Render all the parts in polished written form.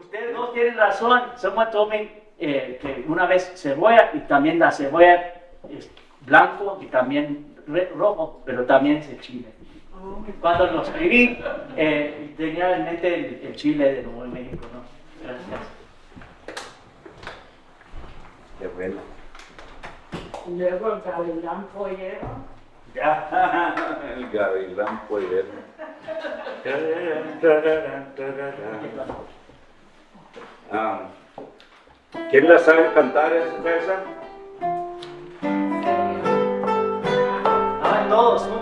Ustedes dos tienen razón. Someone told me que una vez cebolla y también la cebolla es blanco y también rojo, pero también es el chile. Cuando lo escribí, tenía en mente el chile de Nuevo México, ¿no? Gracias. Qué bueno. Luego el gavilán pollero. El gavilán pollero. ¿Quién la sabe cantar esa? Todos, ¿no?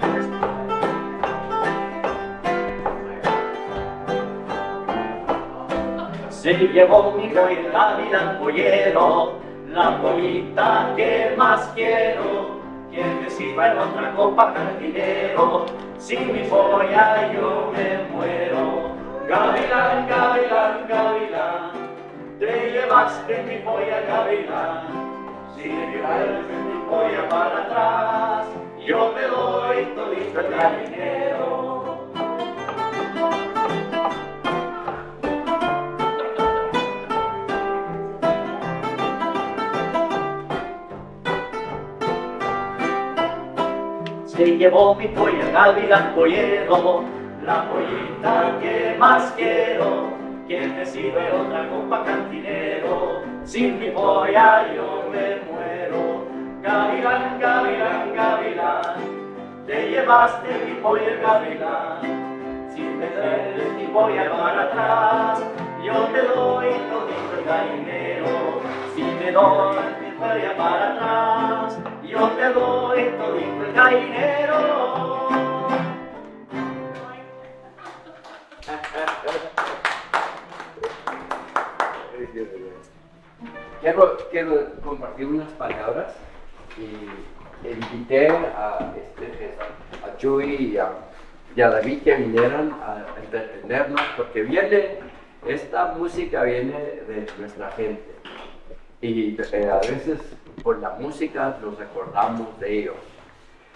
Se llevó mi pollo el gavilán pollero, la pollita que más quiero. Quien me sirva en otra copa cantinero, sin mi polla yo me muero. Gavilán, gavilán, gavilán, te llevaste mi polla, gavilán. Si me llevaste mi polla para atrás, yo te doy todito el gallinero. Se llevó mi polla el gavilán pollero, la pollita que más quiero. Quien me sirve otra copa cantinero, sin mi polla yo me muero. Gavilán, gavilán, gavilán, te llevaste mi polla el gavilán. Si me traes mi polla para atrás, yo te doy todito el gallinero. Si me doy mi polla para atrás, yo te doy todito el gallinero. Quiero compartir unas palabras y invité a Chuy y a David que vinieran a entretenernos, porque esta música viene de nuestra gente y a veces por la música nos recordamos de ellos.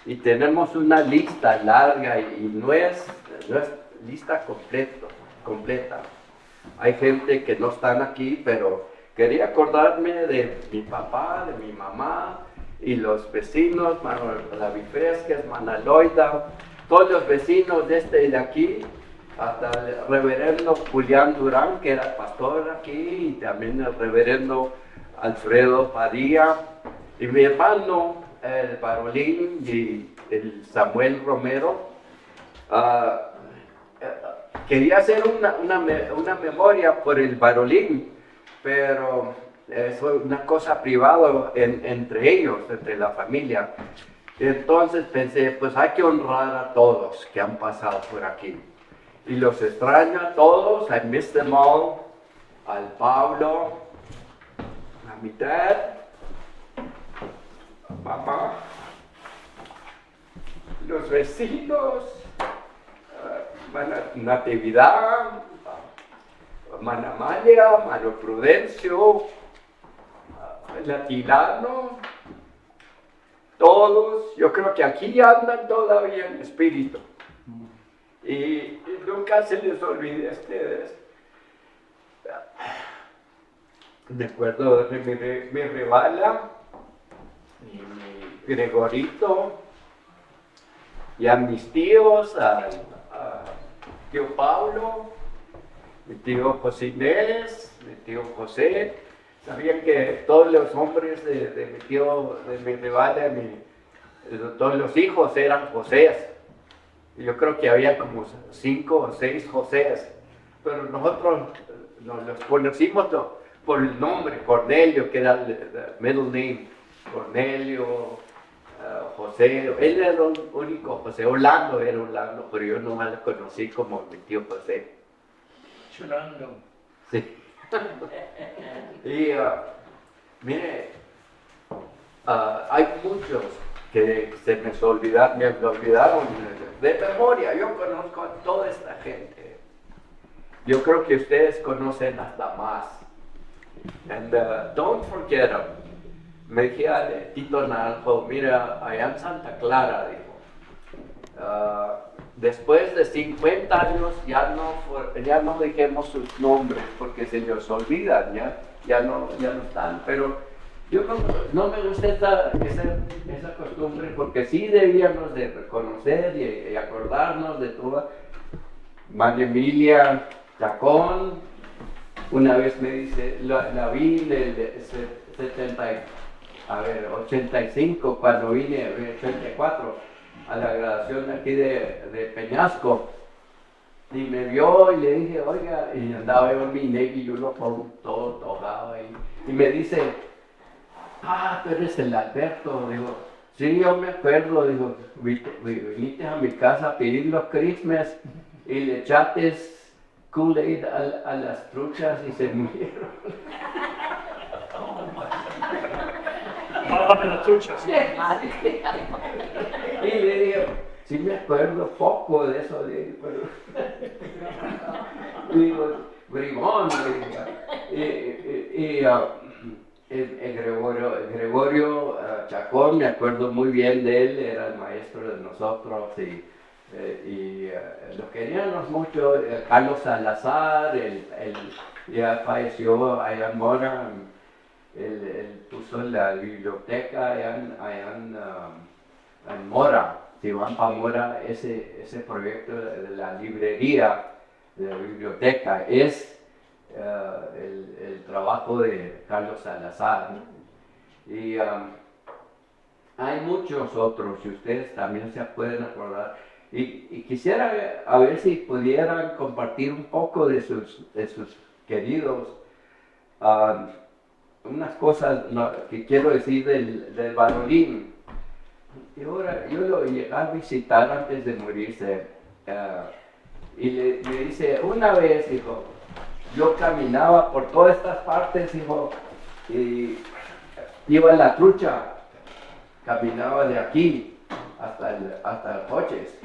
Y tenemos una lista larga y no es lista completa. Hay gente que no están aquí, pero quería acordarme de mi papá, de mi mamá y los vecinos, David Fresques, Manaloida, todos los vecinos de aquí, hasta el reverendo Julián Durán, que era pastor aquí, y también el reverendo Alfredo Padilla, y mi hermano, el Parolín, y el Samuel Romero. Quería hacer una memoria por el Parolín, pero es una cosa privada entre ellos, entre la familia. Entonces pensé, pues hay que honrar a todos que han pasado por aquí. Y los extraño a todos, I miss them all, al Pablo, a mi dad, a mamá, los vecinos, Natividad, Manamalia, Mano Prudencio, Latilano, todos, yo creo que aquí andan todavía en espíritu. Y nunca se les olvide a ustedes. Me acuerdo de mi Rivala, y mi Gregorito, y a mis tíos, a tío Pablo, mi tío José Inés, mi tío José. Sabían que todos los hombres de mi tío, de mi rival, todos los hijos eran Josés. Yo creo que había como 5 o 6 Josés, pero nosotros nos los conocimos por el nombre, Cornelio, que era el middle name, Cornelio, José. Él era el único José, Orlando era Orlando, pero yo nomás lo conocí como mi tío José. Chulando. Sí. Y mire, hay muchos que se me olvidaron de memoria. Yo conozco a toda esta gente. Yo creo que ustedes conocen hasta más. And don't forget them. Me decía Tito Naranjo, mira, allá en Santa Clara, dijo, después de 50 años ya no dijimos sus nombres porque se los olvidan, ya no están. Pero yo no me gusta esa costumbre porque sí debíamos de reconocer y acordarnos de toda. María Emilia Chacón, una vez me dice, la vi en el 85, cuando vine, 84, a la graduación aquí de Peñasco, y me vio y le dije, oiga, y andaba yo en mi Navy uniform, todo tocado ahí, y me dice, tú eres el Alberto. Digo, sí, yo me acuerdo. Digo, viniste a mi casa a pedir los Christmas y le echaste Kool-Aid a las truchas y se murieron. Párame las truchas. Y le digo, sí me acuerdo poco de eso. Le digo, digo, bribón. El Gregorio Chacón, me acuerdo muy bien de él, era el maestro de nosotros y lo queríamos mucho. Carlos Salazar, ya falleció allá en Mora, él puso la biblioteca allá en Mora. Si van para Mora, ese proyecto de la librería, de la biblioteca, es el trabajo de Carlos Salazar, ¿no? Y hay muchos otros, y ustedes también se pueden acordar. Y quisiera a ver si pudieran compartir un poco de sus queridos. Unas cosas que quiero decir del Barolín. Yo lo llegué a visitar antes de morirse. Y me dice, una vez, dijo, yo caminaba por todas estas partes, dijo, y iba en la trucha, caminaba de aquí hasta el coches,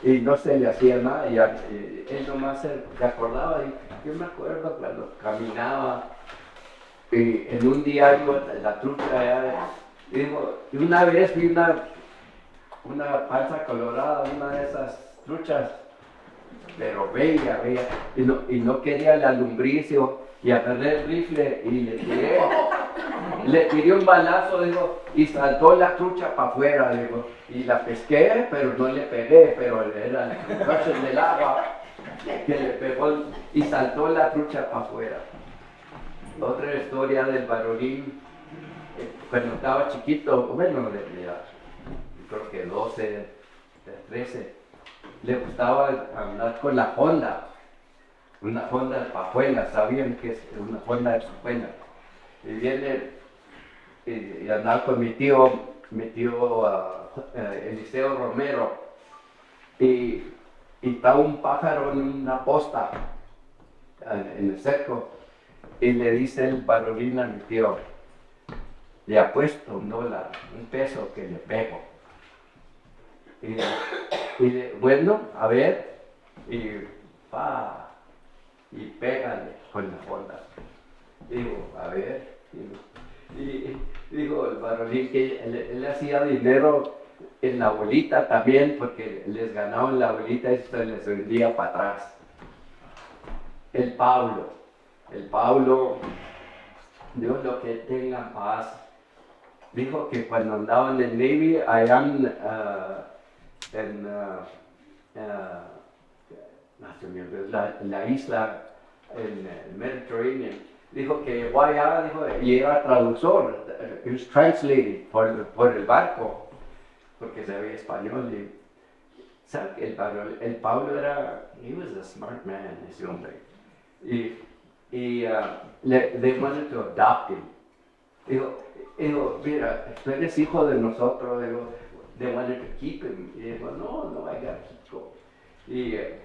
y no se le hacía nada, y él nomás se acordaba. Y yo me acuerdo cuando caminaba, y en un día iba en la trucha, y una vez vi una panza colorada, una de esas truchas, pero bella, y no quería la lumbriz, y agarré el rifle y le tiré un balazo, digo, y saltó la trucha para afuera, digo, y la pesqué, pero no le pegué, pero era el coche del agua que le pegó y saltó la trucha para afuera. Otra historia del Barolín, cuando estaba chiquito, bueno, creo que 12, 13, le gustaba andar con la Honda, una Honda de pajuela. ¿Sabían qué es una Honda de pajuela? Y viene y andaba con mi tío Eliseo Romero, y estaba un pájaro en una posta en el cerco, y le dice el Barolín a mi tío, le apuesto $1, un peso que le pego. Y bueno, a ver, y pégale con la Honda. Digo, a ver, y digo, el Barolín que él hacía dinero en la bolita también, porque les ganaban la bolita y esto les vendía para atrás. El Pablo, Dios lo que tenga paz, dijo que cuando andaba en el Navy, allá la isla, en el Mediterráneo, dijo que allá, dijo, y era traductor, he was translated por el barco, porque sabía español. Y ¿sabe que el Pablo era, he was a smart man, ese hombre, y they wanted to adopt him. Digo, mira, tú eres hijo de nosotros. Digo, they wanted to keep him. Y digo, no, I got to go.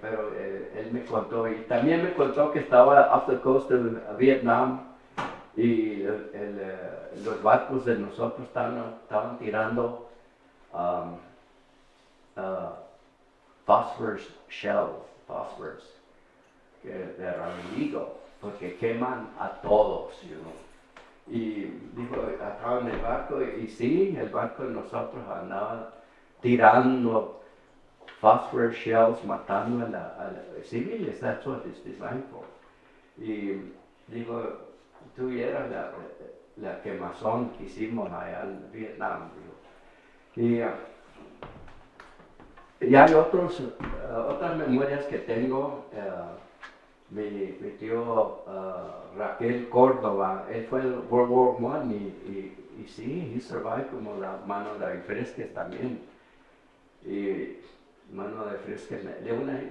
Pero él me contó, y también me contó que estaba off the coast of Vietnam, y los barcos de nosotros estaban tirando phosphorus shells, que eran illegal, porque queman a todos, Y dijo, acá en el barco, y sí, el barco de nosotros andaba tirando phosphorus shells matando a los civiles. That's what it's designed for. Y digo, tú vieras la quemazón que hicimos allá en Vietnam. Digo. Y hay otras memorias que tengo. Mi tío Raquel Córdoba, él fue en World War I y sí, he survived como la mano de Fresques también. Y mano de Fresques,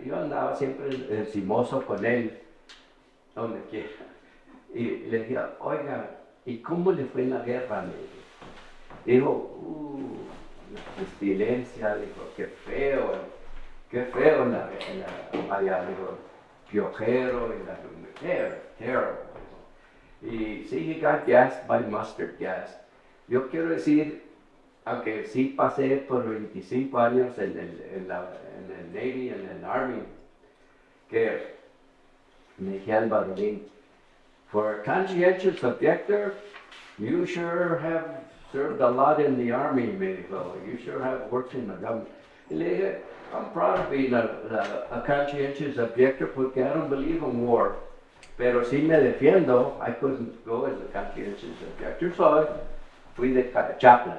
yo andaba siempre encimoso con él, donde quiera. Y le dije, oiga, ¿y cómo le fue en la guerra? Dijo, la pestilencia, dijo, qué feo allá, dijo, piojero y la terrible. Y sí, he got gassed by mustard gas. Yo quiero decir, aunque sí pasé por 25 años en el Navy, en el Army, que me dije al baronín, for a conscientious objector, you sure have served a lot in the Army, me dijo. You sure have worked in the government. Y le dije, I'm proud of being a conscientious objector porque I don't believe in war. Pero si me defiendo, I couldn't go as a conscientious objector, so I fui de chaplain.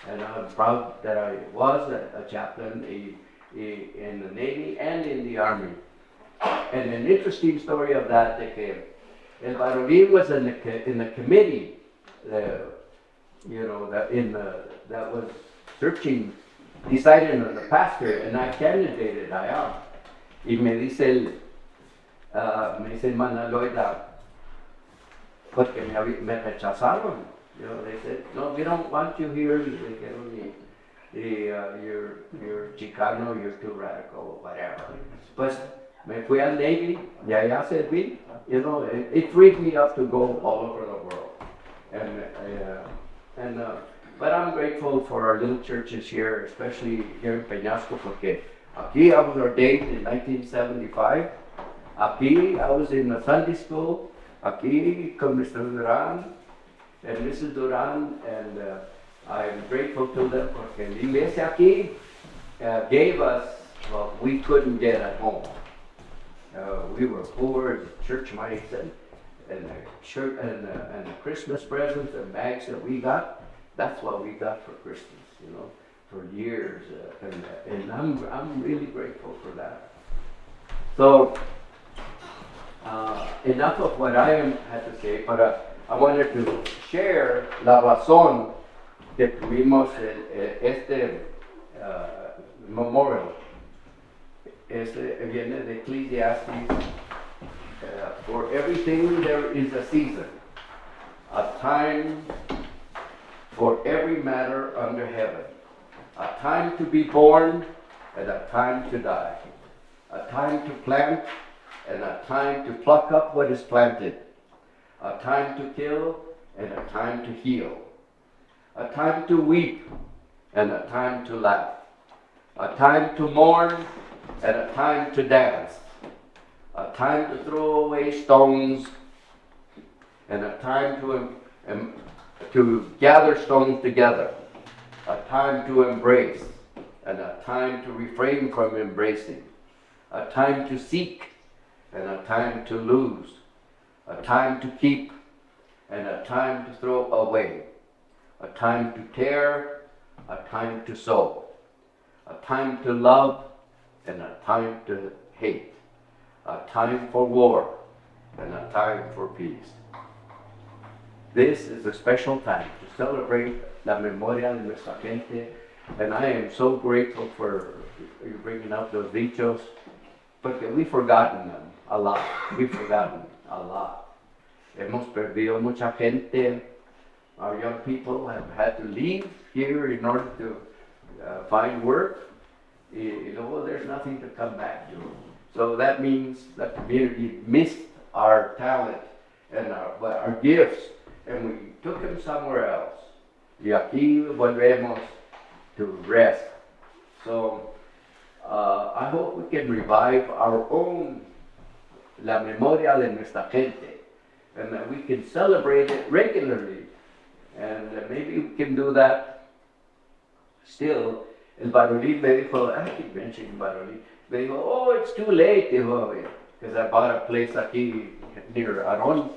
And I'm proud that I was a chaplain in the Navy and in the Army. And an interesting story of that, de que el baronín was in the committee, that was searching, deciding on the pastor, and I candidated allá. Y me dice el Manaloida, porque me rechazaron. They said, no, we don't want you here. You're Chicano, you're too radical, whatever. Pues me fui al Navy, y allá serví. It freed me up to go all over the world. But I'm grateful for our little churches here, especially here in Peñasco, porque aquí I was ordained in 1975. Aquí I was in a Sunday school. Aquí con Mr. Duran and Mrs. Duran, and I'm grateful to them porque la iglesia aquí gave us what we couldn't get at home. We were poor, church mites, and the Christmas presents and bags that we got. That's what we got for Christmas, for years, and I'm really grateful for that. So enough of what I had to say, but I wanted to share la razón que tuvimos este memorial. Viene de Ecclesiastes. For everything there is a season, a time for every matter under heaven, a time to be born and a time to die, a time to plant and a time to pluck up what is planted, a time to kill and a time to heal, a time to weep and a time to laugh, a time to mourn and a time to dance, a time to throw away stones and a time to gather stones together, a time to embrace and a time to refrain from embracing, a time to seek and a time to lose, a time to keep and a time to throw away, a time to tear, a time to sow, a time to love and a time to hate, a time for war and a time for peace. This is a special time to celebrate la memoria de nuestra gente, and I am so grateful for you bringing up those dichos, porque we've forgotten them a lot. We've forgotten a lot. Hemos perdido mucha gente. Our young people have had to leave here in order to find work. There's nothing to come back to. So that means that the community missed our talent and our gifts, and we took them somewhere else. Y aquí volvemos to rest. So I hope we can revive our own la memoria de nuestra gente, and that we can celebrate it regularly. And maybe we can do that still el Barolín me dijo, I keep mentioning Barolín, me dijo, oh, it's too late, dijo, because I bought a place aquí near Aarón.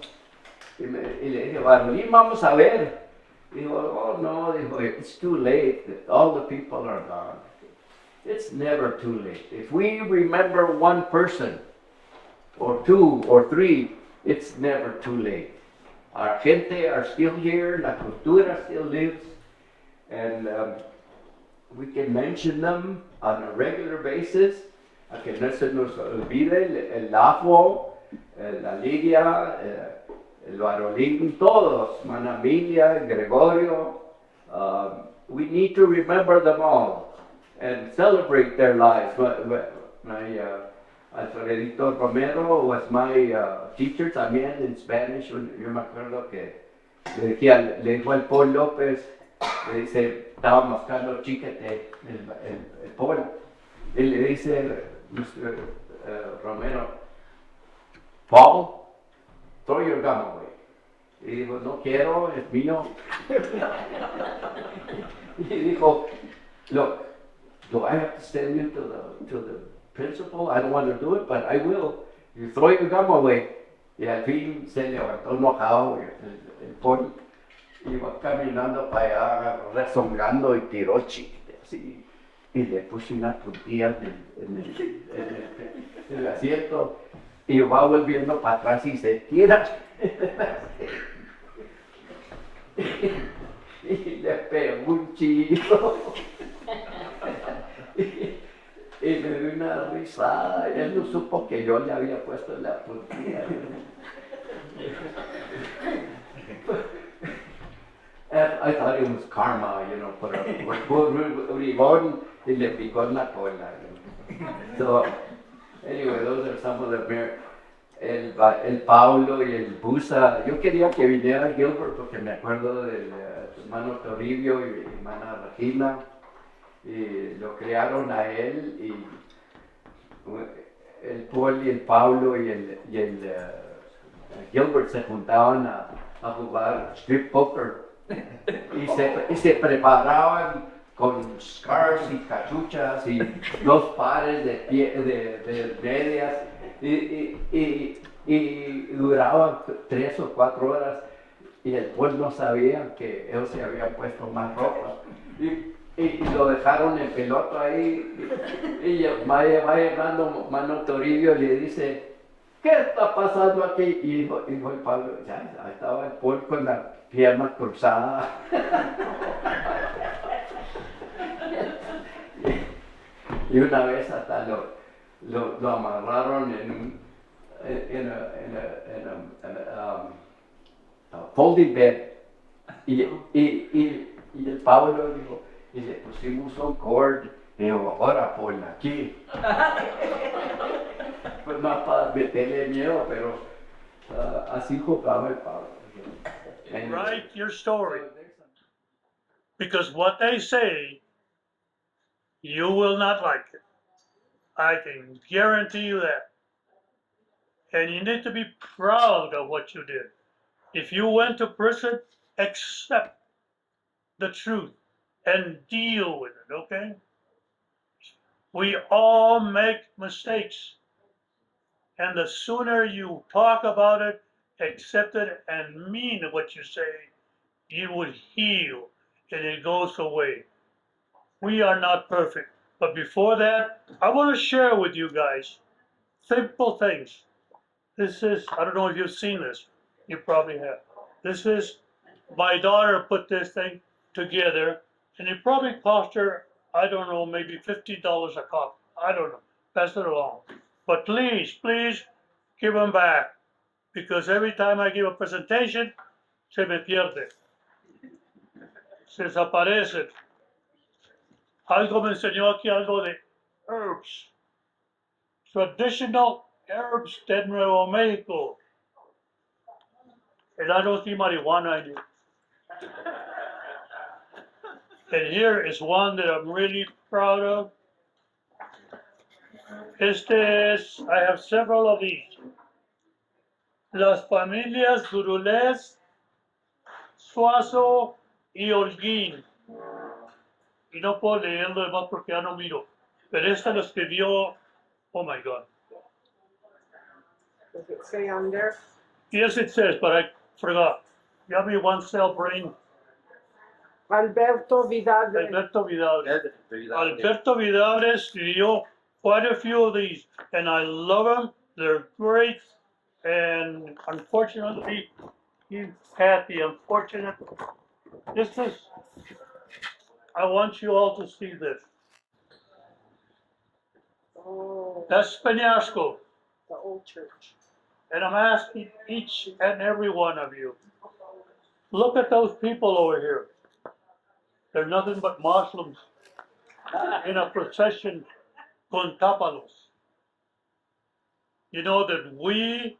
Y le dije, Barolín, vamos a ver. Dijo, oh no, dijo, it's too late, all the people are gone. It's never too late. If we remember one person, or two, or three, it's never too late. Our gente are still here, la cultura still lives, and we can mention them on a regular basis, a que no se nos olvide el Lafo, la Lidia, el Barolín, todos, Mana Emilia, Gregorio. We need to remember them all and celebrate their lives. My Alfredito Romero was my teacher también in Spanish. Yo me acuerdo que le dijo al Paul López, le dice, estaba buscando chiquete, el Paul, y le dice Romero, Paul, throw your gun away. Y dijo, no quiero, es mío. Y dijo, look, do I have to send you to the principal? I don't want to do it, but I will. You throw your gun away. Y al fin se levantó enojado el Paul. Iba caminando para allá, rezongando y tiró chiquete así. Y le puse una puntilla en el asiento. Y va volviendo para atrás y se tira. Y le pegó un chillo. Y me dio una risada. Y él no supo que yo le había puesto la puntilla. I thought it was karma, you know, por bribón y le picó en la cola. You know. So, anyway, those are some of the el Paulo y el Busa. Yo quería que viniera Gilbert porque me acuerdo del hermano Toribio y hermana Regina. Y lo crearon a él y el Paul y el Paulo y el Gilbert se juntaban a jugar strip poker y se preparaban con scarves y cachuchas y 2 pares de medias y duraban 3 o 4 horas y el Paul no sabía que ellos se habían puesto más ropa y lo dejaron en piloto ahí y va llegando Mano Toribio y le dice, ¿qué está pasando aquí? Y dijo el Pablo, ya estaba el Paul con la pierna cruzada. Y una vez hasta lo amarraron en a folding bed y el Pablo dijo, y le pusimos un cord y dijo, ahora ponla aquí. Pues más para meterle miedo, pero así jugaba el Pablo. Write your story, because what they say, you will not like it. I can guarantee you that. And you need to be proud of what you did. If you went to prison, accept the truth and deal with it, okay? We all make mistakes. And the sooner you talk about it, accept it, and mean what you say, you will heal and it goes away. We are not perfect. But before that, I want to share with you guys simple things. This is, I don't know if you've seen this. You probably have. This is, my daughter put this thing together, and it probably cost her, I don't know, maybe $50 a copy. I don't know. Pass it along. But please, please give them back. Because every time I give a presentation, se me pierde. Se desaparece. Algo me enseñó aquí algo de herbs. Traditional herbs de Nuevo México. And I don't see marijuana in it. And here is one that I'm really proud of. I have several of these. Las familias Durulés, Suazo y Holguín. y no puedo leer lo demás porque ya no miro. Pero esta lo escribió, oh my God. Does it say on there? Yes, it says, but I forgot. You have me one cell brain. Alberto Vidal. Alberto Vidal. Alberto Vidal escribió quite a few of these, and I love them. They're great. And unfortunately, he had the unfortunate. This is. I want you all to see this. Oh, That's Peñasco. the old church. And I'm asking each and every one of you, look at those people over here. They're nothing but Muslims in a procession con tápalos. You know that we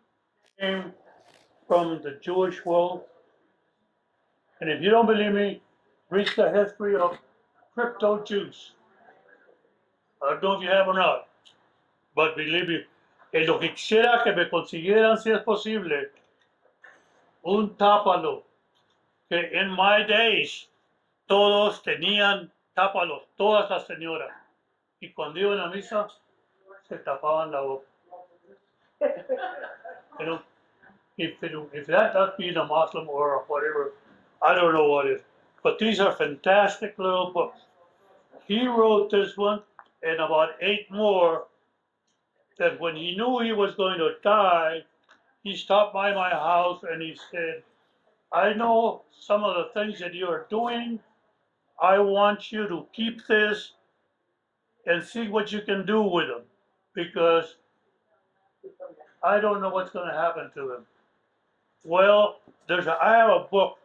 came from the Jewish world. And if you don't believe me, read the history of crypto Jews. I don't know if you have or not, but believe me, en lo que quisiera que me consiguieran, si es posible, un tápalo. Que in my days, todos tenían tápalos, todas las señoras. Y cuando iban a misa, se tapaban la boca. You know, if that not being a Muslim or whatever, I don't know what is. But these are fantastic little books. He wrote this one and about 8 more that when he knew he was going to die, he stopped by my house and he said, I know some of the things that you are doing. I want you to keep this and see what you can do with them because I don't know what's going to happen to them. Well, I have a book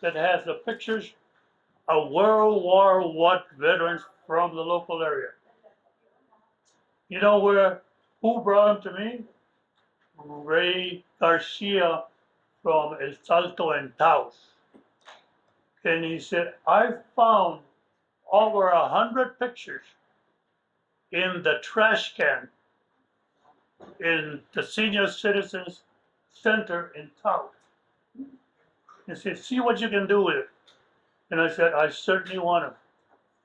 that has the pictures of World War I veterans from the local area. You know who brought them to me? Ray Garcia from El Salto en Taos. And he said, I found over 100 pictures in the trash can in the Senior Citizens Center in Taos. He said, see what you can do with it. And I said, I certainly want them.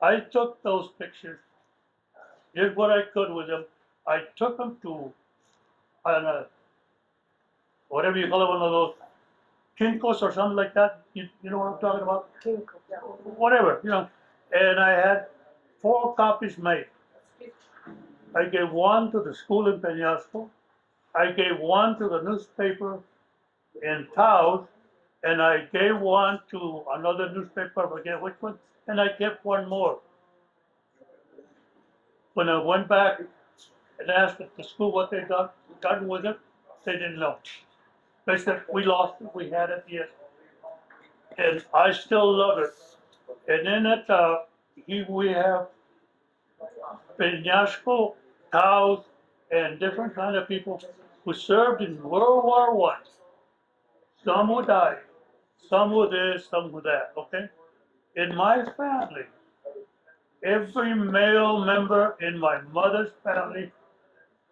I took those pictures, did what I could with them. I took them to whatever you call it, one of those Kinkos or something like that. You know what I'm talking about? Kinko. Whatever, you know. And I had 4 copies made. I gave one to the school in Peñasco. I gave one to the newspaper in Taos. And I gave one to another newspaper, I forget which one. And I kept one more. When I went back and asked at the school what they done with it, they didn't know. They said, we lost it, we had it, yes. And I still love it. And in it, we have Peñasco, Taos, and different kind of people who served in World War I. Some who died, some who this, some who that, okay? In my family, every male member in my mother's family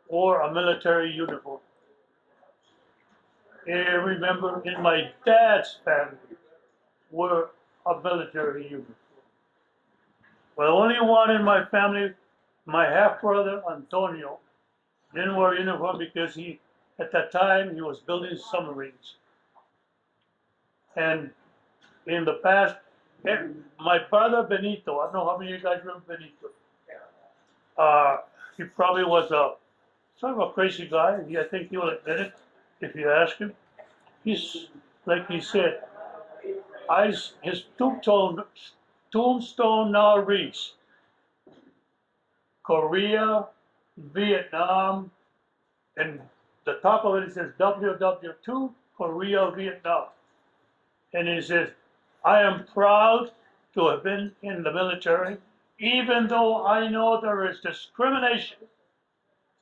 wore a military uniform. Every member in my dad's family wore a military uniform. Well, only one in my family, my half-brother, Antonio, didn't wear a uniform because at that time, he was building submarines. And in the past, my brother Benito, I don't know how many of you guys remember Benito. He probably was sort of a crazy guy. I think he will admit it if you ask him. He's, like he said, his tombstone now reads, Korea, Vietnam, and the top of it says WW2, Korea, Vietnam. And he says, I am proud to have been in the military, even though I know there is discrimination.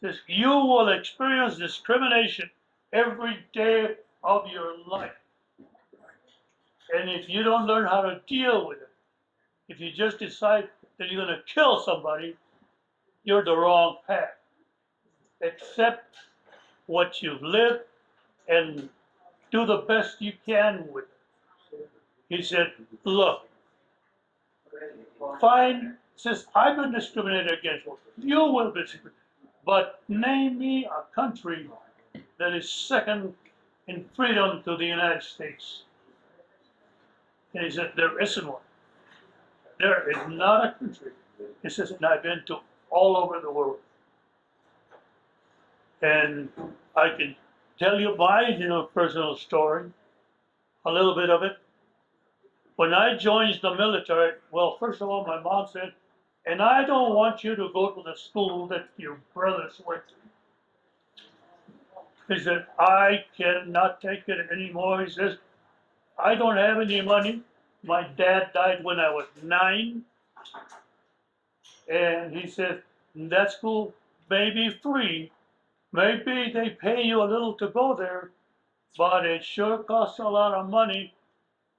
He says, you will experience discrimination every day of your life. And if you don't learn how to deal with it, if you just decide that you're going to kill somebody, you're the wrong path. Accept what you've lived and do the best you can with it. He said, look, Fine, says I've been discriminated against. You will be discriminated. But name me a country that is second in freedom to the United States. And he said, there isn't one. There is not a country. He says, and I've been to all over the world. And I can tell you my personal story, a little bit of it. When I joined the military, well, first of all, my mom said, and I don't want you to go to the school that your brothers went to. He said, I cannot take it anymore. He says, I don't have any money. My dad died when I was 9. And he said, that school may be free. Maybe they pay you a little to go there, but it sure costs a lot of money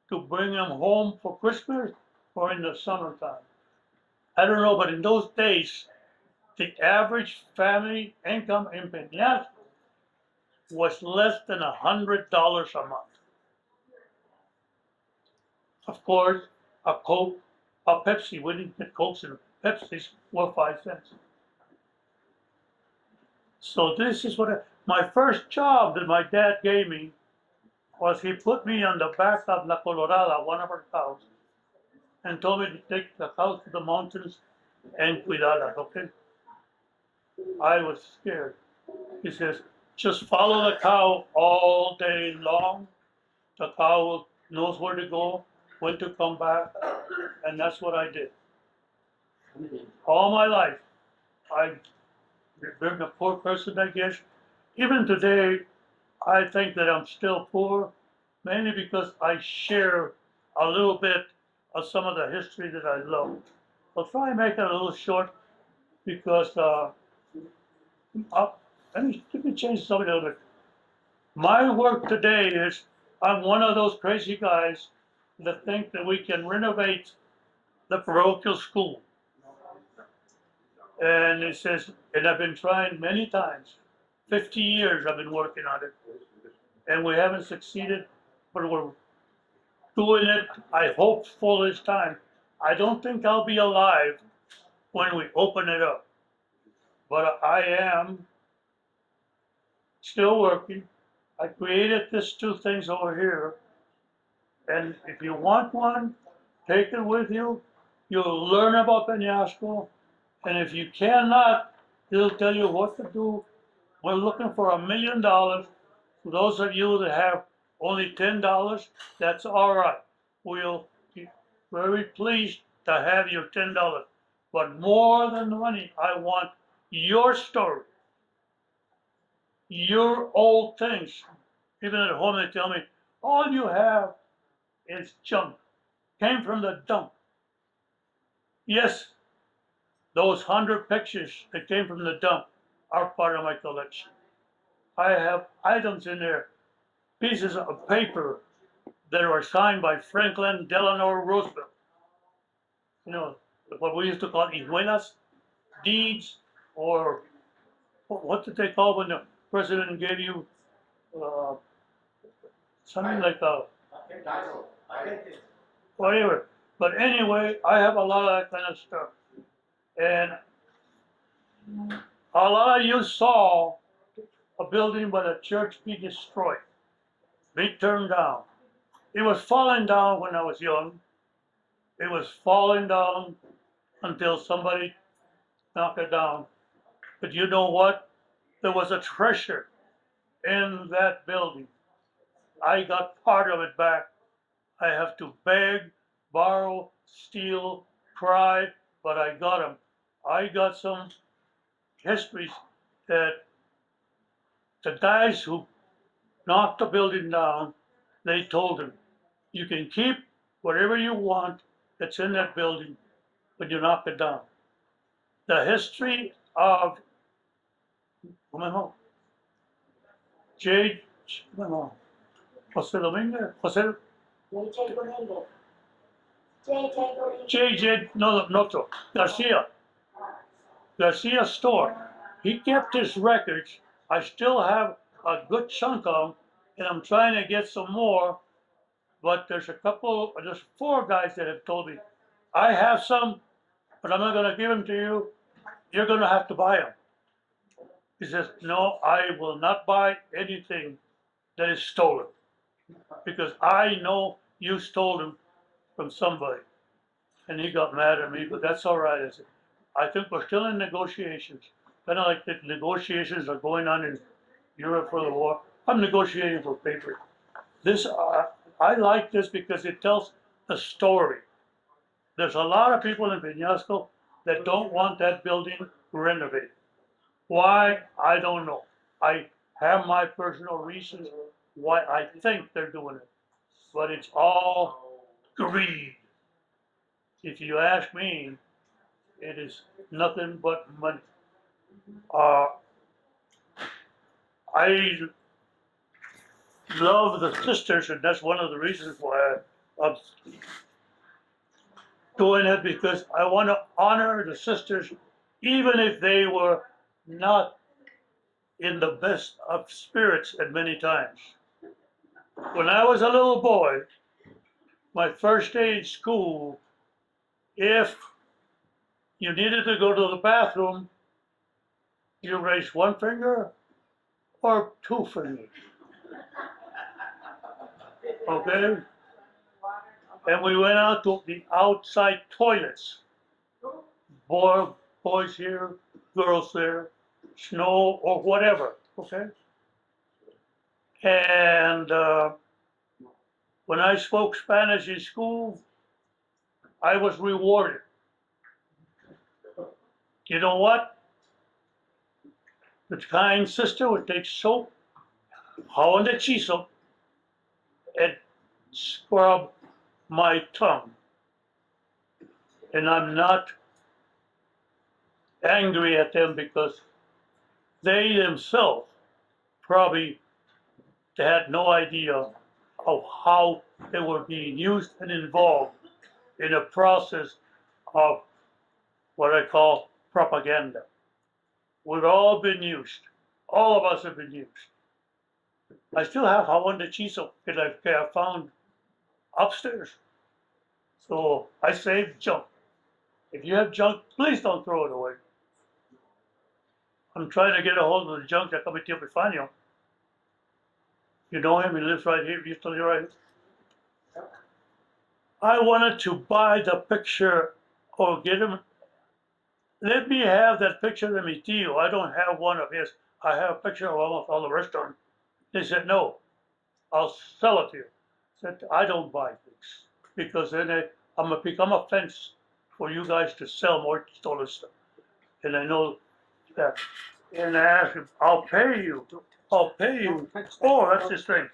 to bring them home for Christmas or in the summertime. I don't know, but in those days, the average family income in Peñasco was less than $100 a month. Of course, a Coke, a Pepsi, we didn't get Cokes and Pepsis were 5 cents. So this is what my first job that my dad gave me was he put me on the back of La Colorada, one of our cows, and told me to take the cows to the mountains and cuidarlas, okay? I was scared. He says, just follow the cow all day long. The cow knows where to go, when to come back, and that's what I did. All my life, I've been a poor person, I guess. Even today, I think that I'm still poor, mainly because I share a little bit of some of the history that I love. I'll try and make it a little short because let me change something a little bit. My work today is I'm one of those crazy guys that think that we can renovate the parochial school. And it says, and I've been trying many times. 50 years I've been working on it. And we haven't succeeded, but we're doing it, I hope, full this time. I don't think I'll be alive when we open it up. But I am still working. I created these 2 things over here. And if you want one, take it with you. You'll learn about Peñasco. And if you cannot, it'll tell you what to do. We're looking for $1 million. For those of you that have only $10, that's all right. We'll be very pleased to have your $10. But more than the money, I want your story, your old things. Even at home, they tell me, all you have is junk. Came from the dump. Yes, those 100 pictures that came from the dump are part of my collection. I have items in there, pieces of paper that are signed by Franklin Delano Roosevelt. You know, what we used to call hijuelas, deeds, or what did they call when the president gave you something like a whatever. But anyway, I have a lot of that kind of stuff. And a lot of you saw a building by the church be destroyed, be turned down. It was falling down when I was young. It was falling down until somebody knocked it down. But you know what? There was a treasure in that building. I got part of it back. I have to beg, borrow, steal, cry, but I got them. I got some histories that the guys who knocked the building down, they told him, you can keep whatever you want that's in that building, but you knock it down. The history of J. Jose Dominguez, Jose J. No, Garcia store. He kept his records. I still have a good chunk of them, and I'm trying to get some more. But there's 4 guys that have told me, I have some, but I'm not gonna give them to you. You're gonna have to buy them. He says, no, I will not buy anything that is stolen because I know you stole them from somebody. And he got mad at me, but that's all right. I said, I think we're still in negotiations. Kind of like the negotiations are going on in Europe for the war. I'm negotiating for paper. This, I like this because it tells a story. There's a lot of people in Peñasco that don't want that building renovated. Why? I don't know. I have my personal reasons why I think they're doing it. But it's all greed. If you ask me, it is nothing but money. I love the sisters, and that's one of the reasons why I'm doing it, because I want to honor the sisters, even if they were not in the best of spirits at many times. When I was a little boy, my first day in school, if you needed to go to the bathroom, you raised one finger or two fingers. Okay? And we went out to the outside toilets. Boys here, girls there, snow or whatever. Okay? And when I spoke Spanish in school, I was rewarded. You know what? The kind sister would take soap, jabón de hechizo, and scrub my tongue. And I'm not angry at them because they themselves probably had no idea of how they were being used and involved in a process of what I call propaganda. We've all been used. All of us have been used. I still have jabón de hechizo that I found upstairs. So I save junk. If you have junk, please don't throw it away. I'm trying to get a hold of the junk that Comité Epifanio. You know him, he lives right here, you still right here. I wanted to buy the picture or get him. Let me have that picture of mi tío. I don't have one of his. I have a picture of almost all the rest of them. They said, no, I'll sell it to you. I said, I don't buy things because then I'm going to become a fence for you guys to sell more stolen stuff. And I know that. And I asked him, I'll pay you. I'll pay you. Oh, that's his thing.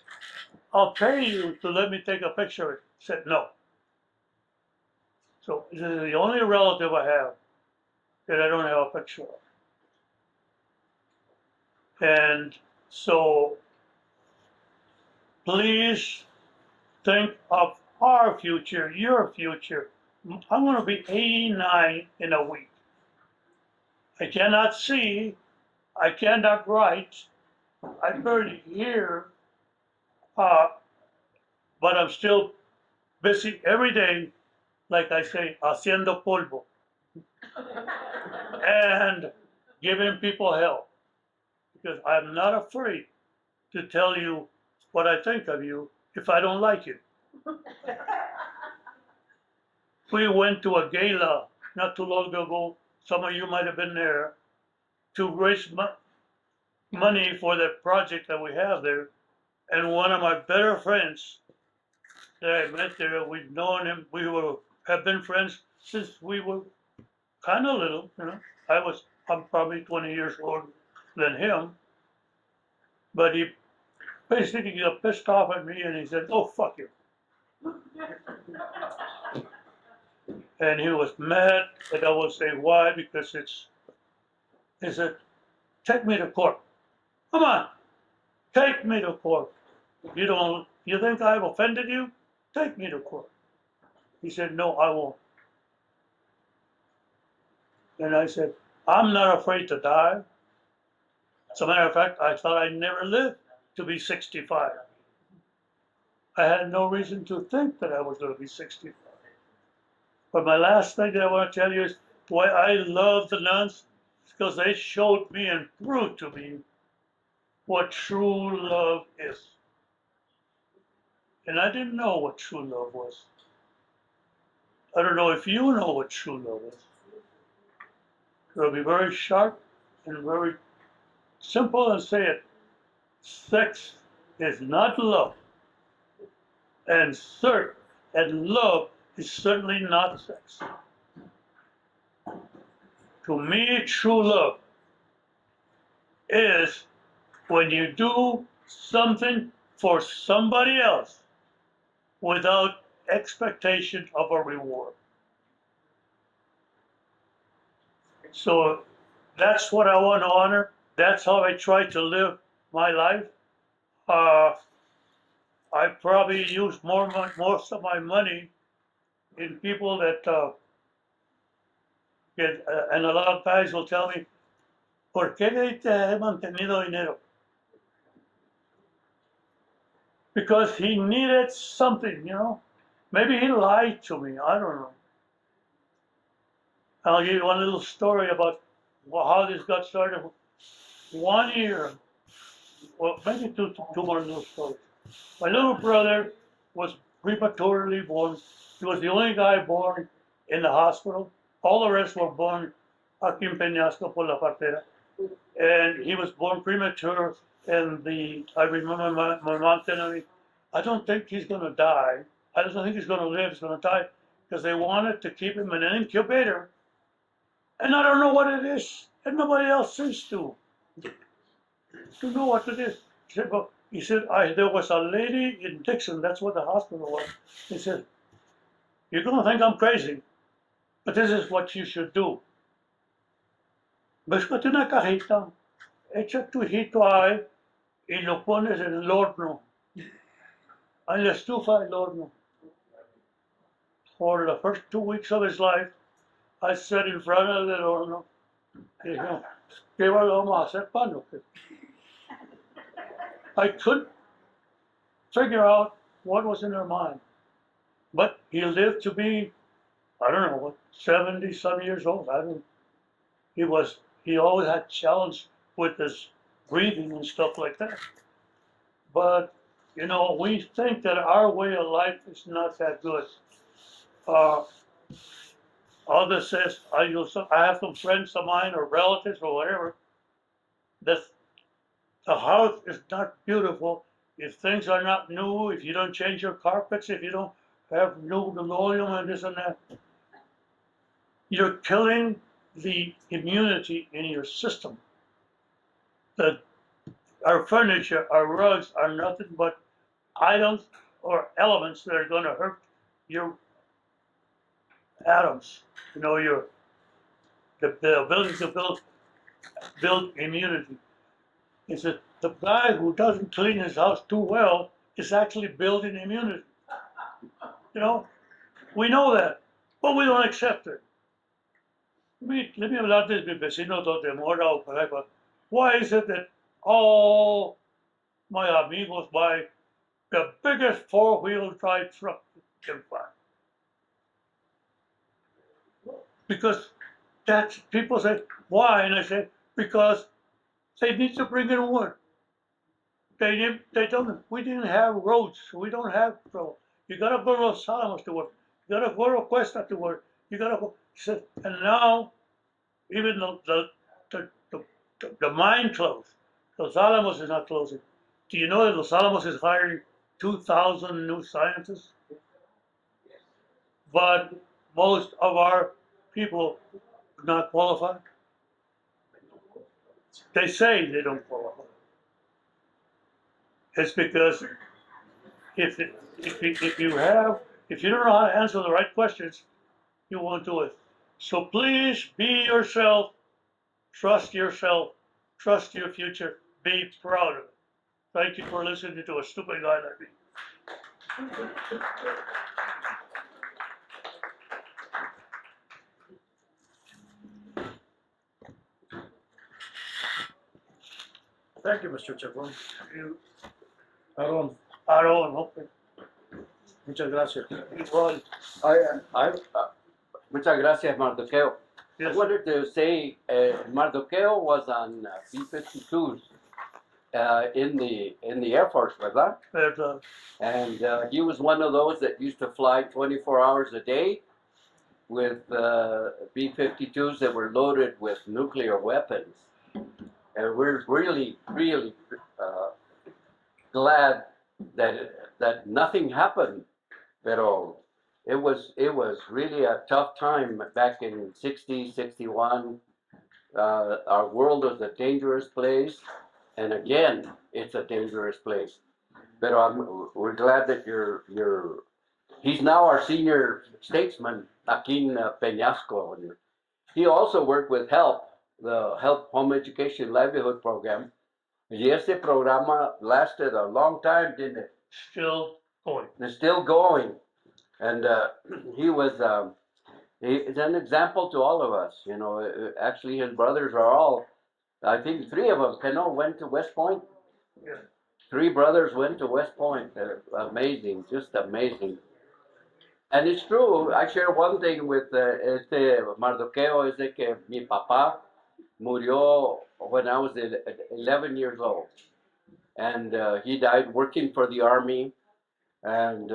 I'll pay you to let me take a picture of it. He said, no. So this is the only relative I have that I don't have a picture of. And so please think of our future, your future. I'm going to be 89 in a week. I cannot see, I cannot write, I barely hear, but I'm still busy every day, like I say, haciendo polvo, and giving people help, because I'm not afraid to tell you what I think of you if I don't like you. We went to a gala not too long ago, some of you might have been there, to raise money for the project that we have there. And one of my better friends that I met there, we've known him, have been friends since we were kind of little, you know. I'm probably 20 years older than him. But he basically got pissed off at me and he said, oh, fuck you. And he was mad, and I will say why, because he said, take me to court. Come on, take me to court. You think I've offended you? Take me to court. He said, no, I won't. And I said, I'm not afraid to die. As a matter of fact, I thought I'd never live to be 65. I had no reason to think that I was going to be 65. But my last thing that I want to tell you is why I love the nuns, because they showed me and proved to me what true love is. And I didn't know what true love was. I don't know if you know what true love is. It'll be very sharp and very simple and say it. Sex is not love. And love is certainly not sex. To me, true love is when you do something for somebody else without expectation of a reward. So that's what I want to honor. That's how I try to live my life. I probably use most of my money in people that get, and a lot of guys will tell me, ¿por qué te he mantenido dinero? Because he needed something, you know. Maybe he lied to me. I don't know. I'll give you one little story about how this got started. 1 year, well, maybe two more little stories. My little brother was prematurely born. He was the only guy born in the hospital. All the rest were born aquí en Peñasco por la partera. And he was born premature. And I remember my mom telling me, I don't think he's going to die. I don't think he's going to live. He's going to die because they wanted to keep him in an incubator. And I don't know what it is. And nobody else seems to know what it is. He said, there was a lady in Dixon, that's what the hospital was. He said, you're going to think I'm crazy, but this is what you should do. Búscate una cajita, echa tu hijito ahí y lo pones en el horno, en la estufa del horno. For the first 2 weeks of his life, I sat in front of the horno. Y dije, ¿qué vamos a hacer pan? I couldn't figure out what was in her mind. But he lived to be, I don't know, what, 70 some years old. He always had challenge with his breathing and stuff like that. But, you know, we think that our way of life is not that good. Others says, I have some friends of mine or relatives or whatever, that the house is not beautiful if things are not new, if you don't change your carpets, if you don't have new linoleum and this and that. You're killing the immunity in your system. Our furniture, our rugs are nothing but items or elements that are going to hurt your atoms. You know, the ability to build immunity. It's that the guy who doesn't clean his house too well is actually building immunity. You know, we know that, but we don't accept it. Let me hablar de mi vecino donde mora o por ahí. Why is it that all my amigos buy the biggest four-wheel drive truck you can find? Because that's, people say, why? And I say, because they need to bring in wood. We didn't have roads, we don't have roads. You gotta go to Los Alamos to work. You gotta go to Cuesta to work. You gotta go. And now, even the mine closed. Los Alamos is not closing. Do you know that Los Alamos is hiring 2,000 new scientists? But most of our people do not qualify. They say they don't qualify. It's because if you don't know how to answer the right questions, you won't do it. So please be yourself, trust your future, be proud of it. Thank you for listening to a stupid guy like me. Thank you, Mr. Chacón. Aaron, okay. Muchas gracias. Well, I Muchas gracias, Mardoqueo. I Yes. wanted to say Mardoqueo was on B-52s in the Air Force, ¿verdad? And he was one of those that used to fly 24 hours a day with B-52s that were loaded with nuclear weapons. And we're really, really glad that nothing happened. Pero it was really a tough time back in 60, 61. Our world was a dangerous place, and again, it's a dangerous place. But we're glad that he's now our senior statesman aquí in Peñasco. And he also worked with HELP, the Help Home Education Livelihood Program. Y ese programa lasted a long time, didn't it? Still going. It's still going. And he was, he's an example to all of us. You know, actually his brothers are all, I think 3 of them, Peno, went to West Point. Yeah. 3 brothers went to West Point. They're amazing, just amazing. And it's true, I share one thing with Mardoqueo, is de que mi papá murió when I was 11 years old. And he died working for the Army. And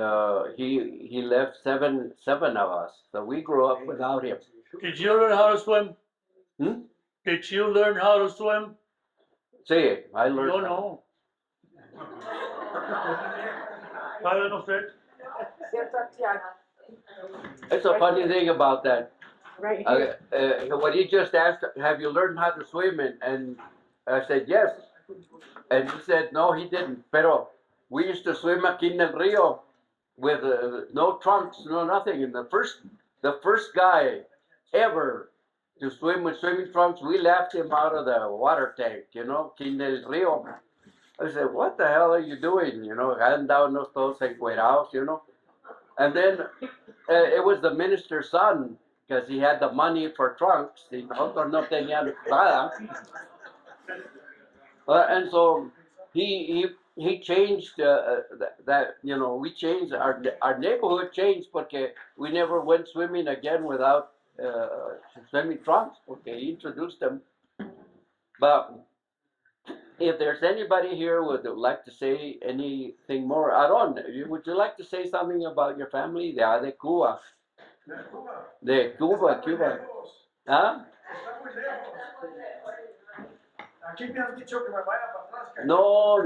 he left seven of us, so we grew up without him. Did you learn how to swim? Hmm? Did you learn how to swim? Sí, I learned. Yo no. I don't fit. It's a funny thing about that. Right here. When he just asked, "Have you learned how to swim?" and I said yes, and he said no, he didn't. Pero we used to swim aquí en el río with no trunks, no nothing. And the first guy ever to swim with swimming trunks, we laughed him out of the water tank, you know, aquí en el río. I said, "What the hell are you doing?" You know, andándonos todos encuerados, you know. And then it was the minister's son, because he had the money for trunks. Y nosotros no teníamos nada. And so he changed that, you know, we changed, our neighborhood changed porque we never went swimming again without swimming trunks, porque he introduced them. But if there's anybody here who would like to say anything more, Aaron, would you like to say something about your family? They are de Cuba. De Cuba, Cuba. ¿Ah? No.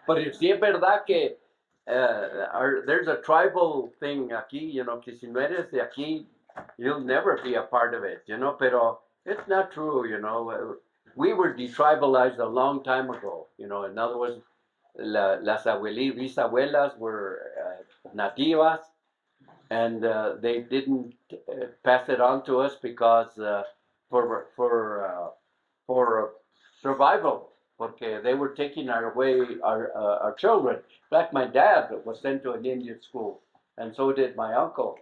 Pero sí es verdad que there's a tribal thing aquí, you know, que si no eres de aquí, you'll never be a part of it, you know, pero it's not true, you know. We were detribalized a long time ago, you know. In other words, las bisabuelas were nativas, and they didn't pass it on to us because for survival, porque they were taking away our children. In fact, my dad was sent to an Indian school, and so did my uncle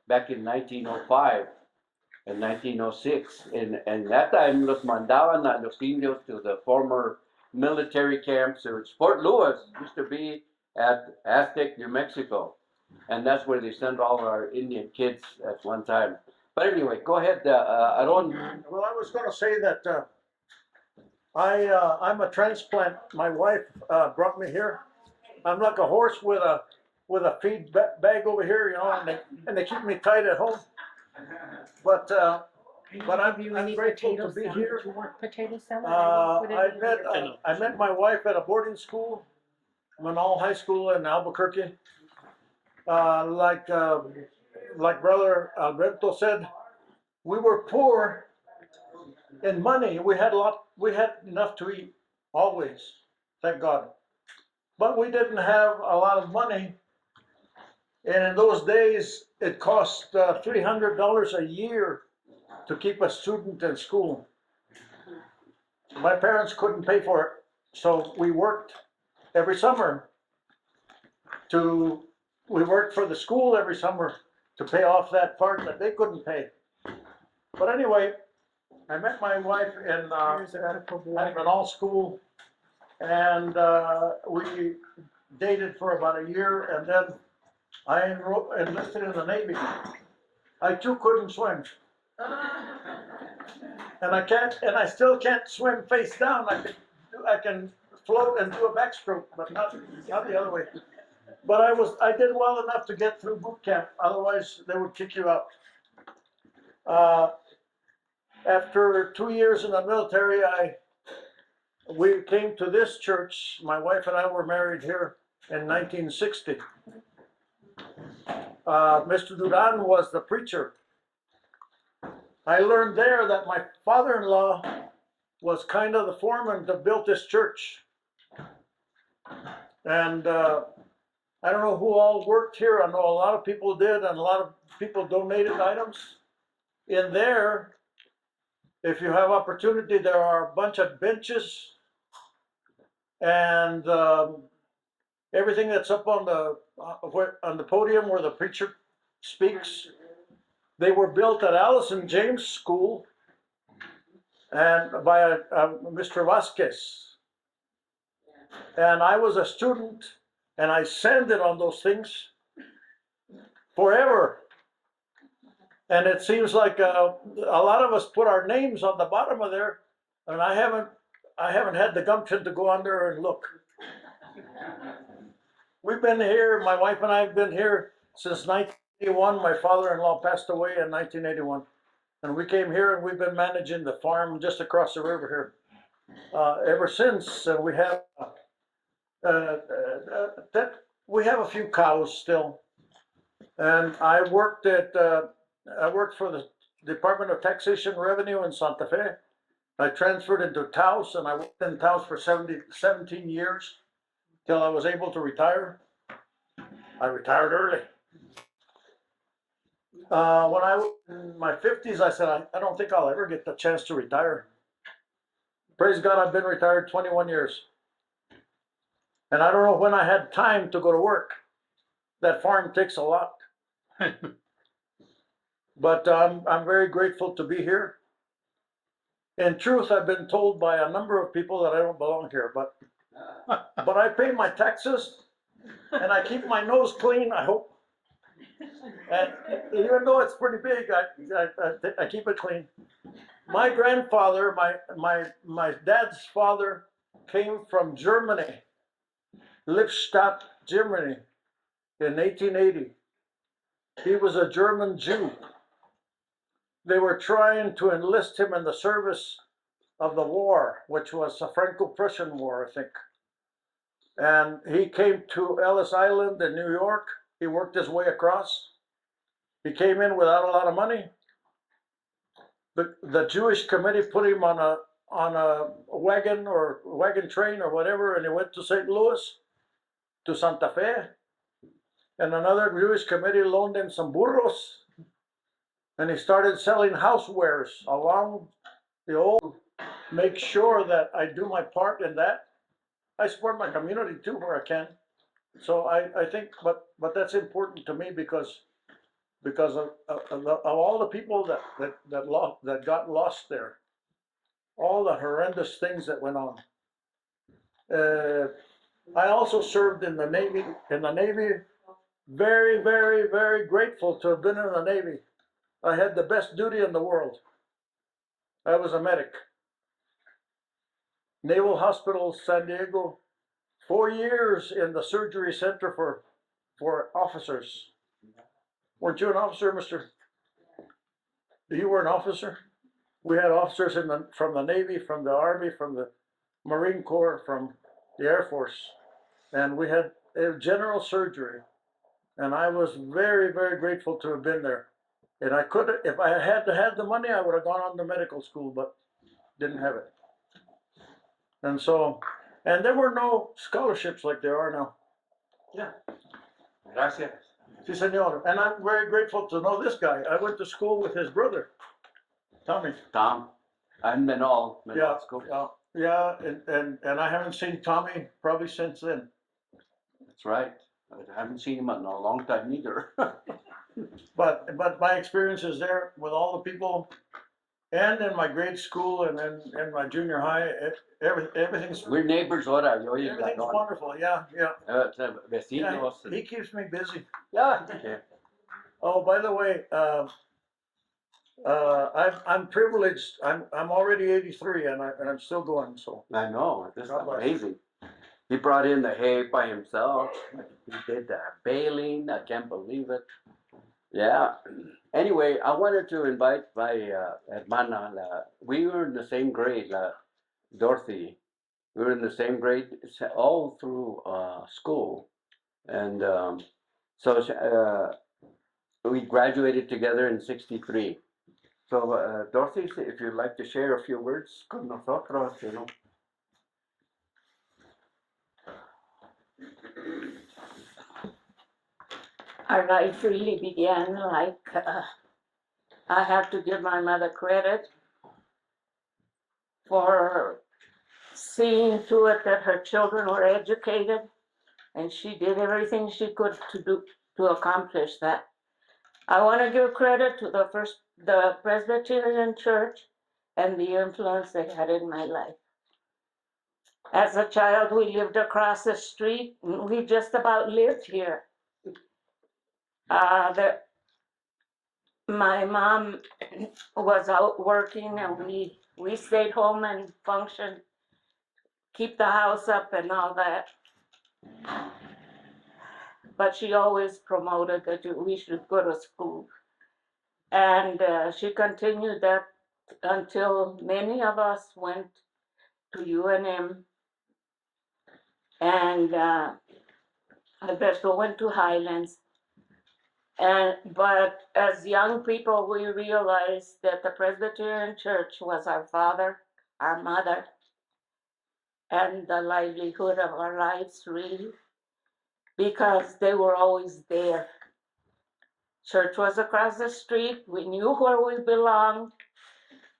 back in 1905 and 1906. And that time los mandaban a los indios to the former military camps. Fort Lewis used to be at Aztec, New Mexico. And that's where they sent all our Indian kids at one time. But anyway, go ahead, Aaron. Well, I was going to say that I'm a transplant. My wife brought me here. I'm like a horse with a feed bag over here, you know, and they keep me tight at home. But I'm grateful to be here. Do you want potato salad? I met my wife at a boarding school, Manal High School in Albuquerque. Like Brother Alberto said, we were poor in money. We had enough to eat, always, thank God. But we didn't have a lot of money. And in those days, it cost $300 a year to keep a student in school. My parents couldn't pay for it, so we worked every summer. We worked for the school every summer to pay off that part that they couldn't pay. But anyway, I met my wife in Manal School, and we dated for about a year, and then I enlisted in the Navy. I too couldn't swim. And I still can't swim face down. I can float and do a backstroke, but not the other way. But I did well enough to get through boot camp. Otherwise, they would kick you out. After 2 years in the military, we came to this church. My wife and I were married here in 1960. Mr. Duran was the preacher. I learned there that my father-in-law was kind of the foreman that built this church. And I don't know who all worked here. I know a lot of people did, and a lot of people donated items. In there, if you have opportunity, there are a bunch of benches and everything that's up on the podium where the preacher speaks. They were built at Allison James School and by Mr. Vasquez. And I was a student, and I sanded on those things forever. And it seems like a lot of us put our names on the bottom of there, and I haven't had the gumption to go under and look. We've been here, my wife and I have been here since 1981. My father-in-law passed away in 1981. And we came here and we've been managing the farm just across the river here ever since. And we have a few cows still. And I worked for the Department of Taxation and Revenue in Santa Fe. I transferred into Taos, and I worked in Taos for 17 years till I was able to retire. I retired early. When I was in my 50s, I said, I don't think I'll ever get the chance to retire. Praise God, I've been retired 21 years. And I don't know when I had time to go to work. That farm takes a lot. But I'm very grateful to be here. In truth, I've been told by a number of people that I don't belong here, but I pay my taxes and I keep my nose clean, I hope. And even though it's pretty big, I keep it clean. My grandfather, my dad's father, came from Germany, Lippstadt, Germany, in 1880. He was a German Jew. They were trying to enlist him in the service of the war, which was the Franco-Prussian War, I think. And he came to Ellis Island in New York. He worked his way across. He came in without a lot of money. The Jewish committee put him on a wagon or wagon train or whatever, and he went to St. Louis, to Santa Fe. And another Jewish committee loaned him some burros. And he started selling housewares along the old, make sure that I do my part in that. I support my community too where I can. So I think, but that's important to me because of all the people that got lost there, all the horrendous things that went on. I also served in the Navy. Very, very, very grateful to have been in the Navy. I had the best duty in the world. I was a medic. Naval Hospital, San Diego, 4 years in the surgery center for officers. Weren't you an officer, Mr.? You were an officer? We had officers from the Navy, from the Army, from the Marine Corps, from the Air Force. And we had general surgery. And I was very, very grateful to have been there. And I could, if I had the money, I would have gone on to medical school, but didn't have it. And so, and there were no scholarships like there are now. Yeah. Gracias. Sí, senor. And I'm very grateful to know this guy. I went to school with his brother, Tommy. Tom, I'm Menal. Yeah, yeah, and I haven't seen Tommy probably since then. That's right. I haven't seen him in a long time either. But my experiences there with all the people, and in my grade school, and then in my junior high, everything's We're neighbors ahora. everything's wonderful. Yeah. Vecinos. Yeah, he keeps me busy. Yeah. Oh, by the way, I'm privileged. I'm already 83 and I'm still going. So I know, this is God bless. amazing. He brought in the hay by himself. He did the baling. I can't believe it. Yeah. Anyway, I wanted to invite my hermana. We were in the same grade, Dorothy. We were in the same grade all through school. And so we graduated together in '63. So, Dorothy, if you'd like to share a few words con nosotros, you know. Our life really began like I have to give my mother credit for seeing to it that her children were educated, and she did everything she could to accomplish that. I want to give credit to the Presbyterian Church and the influence they had in my life. As a child, we lived across the street. We just about lived here. My mom was out working, and we stayed home and functioned, keep the house up and all that. But she always promoted that we should go to school. And she continued that until many of us went to UNM, and Alberto went to Highlands. But as young people, we realized that the Presbyterian Church was our father, our mother, and the livelihood of our lives, really, because they were always there. Church was across the street. We knew where we belonged,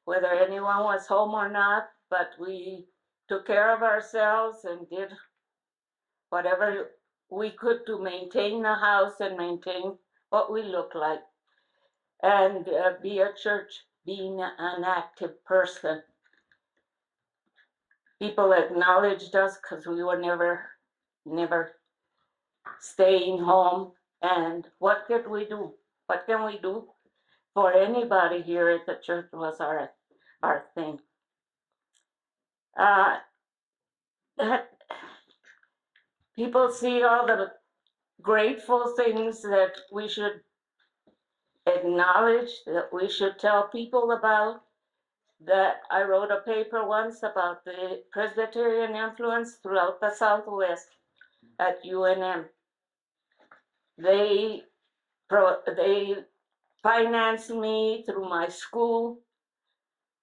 whether anyone was home or not, but we took care of ourselves and did whatever we could to maintain the house and maintain what we looked like, and be a church, being an active person. People acknowledged us because we were never staying home. And what could we do? What can we do for anybody here at the church was our thing. That people see all the grateful things that we should acknowledge, that we should tell people about. That I wrote a paper once about the Presbyterian influence throughout the Southwest at UNM. They financed me through my school,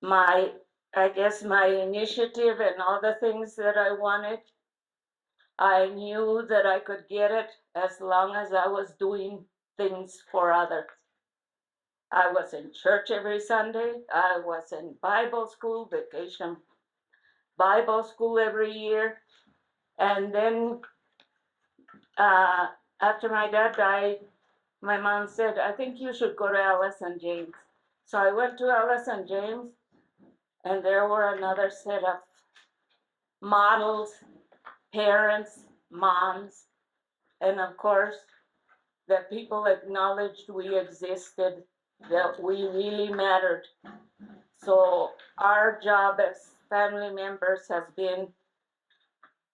my initiative and all the things that I wanted. I knew that I could get it as long as I was doing things for others. I was in church every Sunday. I was in Bible school, vacation Bible school every year. And then after my dad died, my mom said, I think you should go to Alice and James. So I went to Alice and James, and there were another set of models, parents, moms, and of course, that people acknowledged we existed, that we really mattered. So our job as family members has been,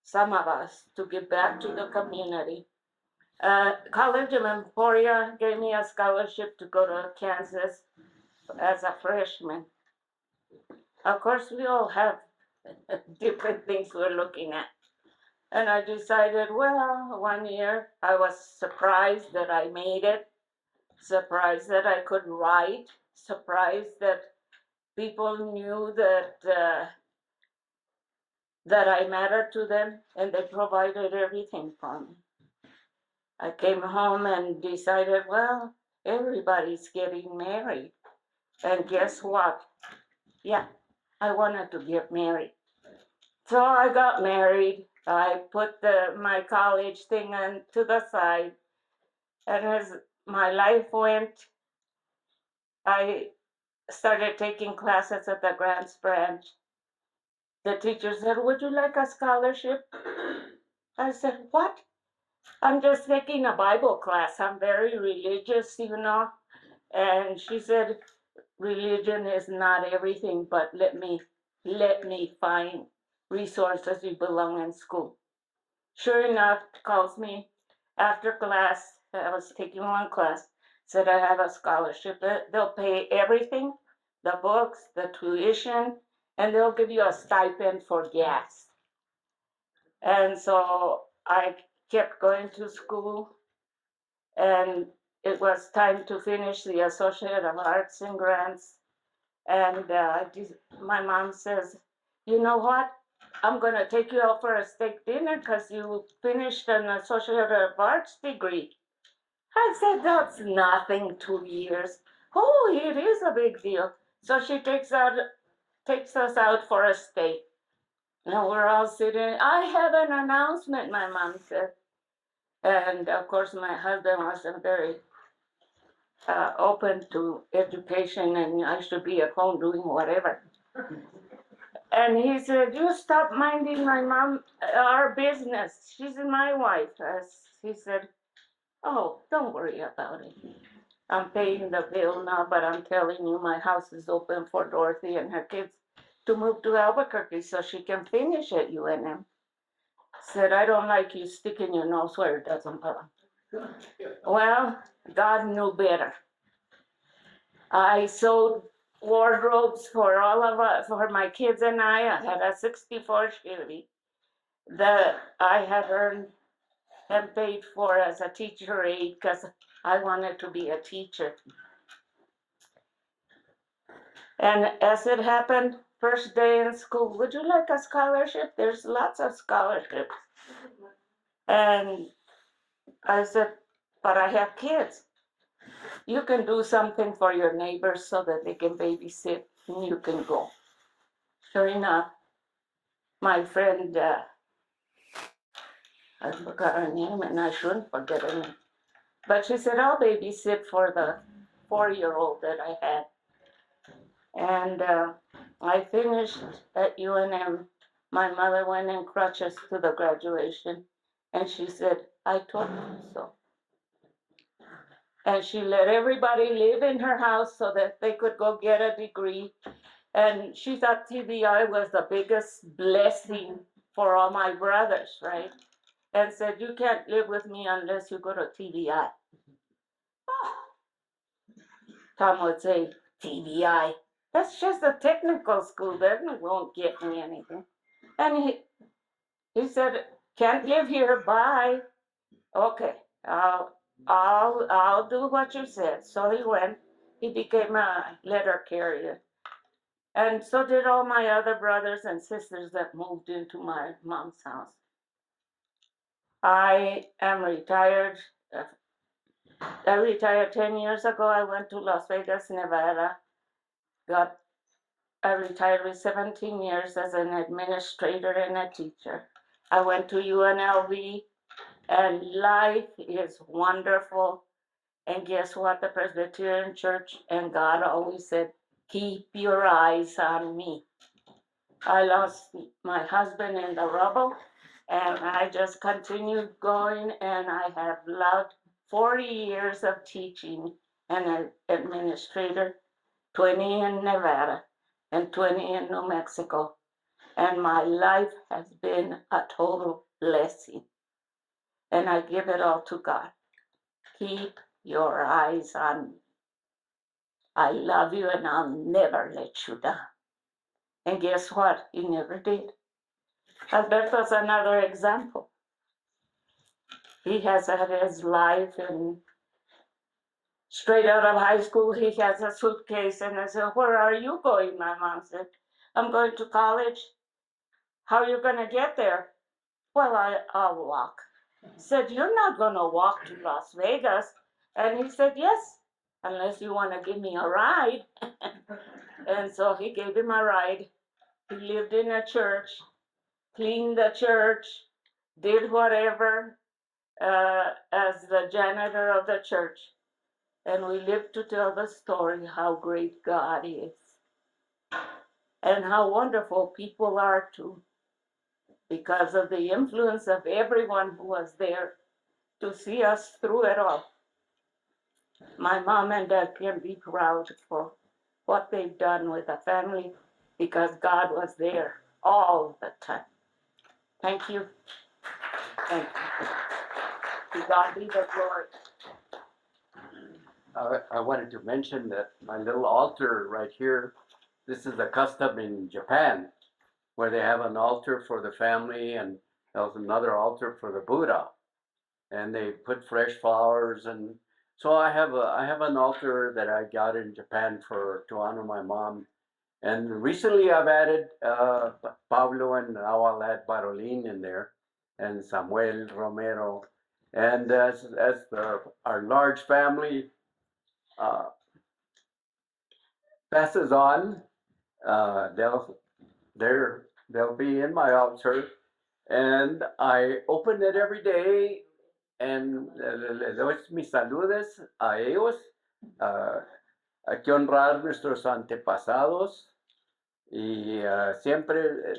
some of us, to give back to the community. College of Emporia gave me a scholarship to go to Kansas as a freshman. Of course, we all have different things we're looking at. And I decided, well, one year I was surprised that I made it, surprised that I could write, surprised that people knew that I mattered to them, and they provided everything for me. I came home and decided, well, everybody's getting married. And guess what? Yeah, I wanted to get married. So I got married. I put my college thing to the side. And as my life went, I started taking classes at the Grants branch. The teacher said, would you like a scholarship? I said, what? I'm just taking a Bible class. I'm very religious, you know. And she said, religion is not everything, but let me find resources you belong in school. Sure enough, calls me after class. I was taking one class, said I have a scholarship. They'll pay everything, the books, the tuition, and they'll give you a stipend for gas. And so I kept going to school, and it was time to finish the Associate of Arts and Grants. And my mom says, you know what? I'm going to take you out for a steak dinner because you finished an Associate of Arts degree. I said, that's nothing, 2 years. Oh, it is a big deal. So she takes us out for a steak. And we're all sitting. I have an announcement, my mom said. And of course, my husband wasn't very open to education, and I should be at home doing whatever. And he said, you stop minding my mom, our business. She's my wife. He said, oh, don't worry about it. I'm paying the bill now, but I'm telling you, my house is open for Dorothy and her kids to move to Albuquerque so she can finish at UNM. Said, I don't like you sticking your nose where it doesn't belong. Well, God knew better. I sold wardrobes for all of us, for my kids and I had a 64 Chevy that I had earned and paid for as a teacher aide because I wanted to be a teacher. And as it happened, first day in school, would you like a scholarship? There's lots of scholarships. And I said, but I have kids. You can do something for your neighbors so that they can babysit and you can go. Sure enough, my friend, I forgot her name and I shouldn't forget her name, but she said, I'll babysit for the 4-year-old that I had. And I finished at UNM. My mother went in crutches to the graduation and she said, I told you so. And she let everybody live in her house so that they could go get a degree. And she thought TBI was the biggest blessing for all my brothers, right? And said, you can't live with me unless you go to TBI. Oh. Tom would say, TBI, that's just a technical school, that won't get me anything. And he said, can't live here, bye. Okay, I'll do what you said. So he went, he became a letter carrier. And so did all my other brothers and sisters that moved into my mom's house. I am retired. I retired 10 years ago. I went to Las Vegas, Nevada. I retired with 17 years as an administrator and a teacher. I went to UNLV, and life is wonderful. And guess what? The Presbyterian Church and God always said, keep your eyes on me. I lost my husband in the rubble, and I just continued going, and I have loved 40 years of teaching and an administrator, 20 in Nevada and 20 in New Mexico. And my life has been a total blessing. And I give it all to God. Keep your eyes on me. I love you and I'll never let you down. And guess what? He never did. Alberto's another example. He has had his life, and straight out of high school, he has a suitcase. And I said, where are you going? My mom said, I'm going to college. How are you going to get there? Well, I'll walk. He said, you're not going to walk to Las Vegas. And he said, yes, unless you want to give me a ride. And so he gave him a ride. He lived in a church, cleaned the church, did whatever as the janitor of the church. And we lived to tell the story how great God is and how wonderful people are too, because of the influence of everyone who was there to see us through it all. My mom and dad can be proud for what they've done with the family because God was there all the time. Thank you. Thank you. To God be the glory. I wanted to mention that my little altar right here, this is a custom in Japan, where they have an altar for the family and there's another altar for the Buddha. And they put fresh flowers, and so I have an altar that I got in Japan to honor my mom. And recently I've added Pablo, and now I'll add Barolín in there, and Samuel Romero. And as our large family passes on, they'll be in my altar, and I open it every day and le doy mis saludes a ellos. Hay que honrar nuestros antepasados y siempre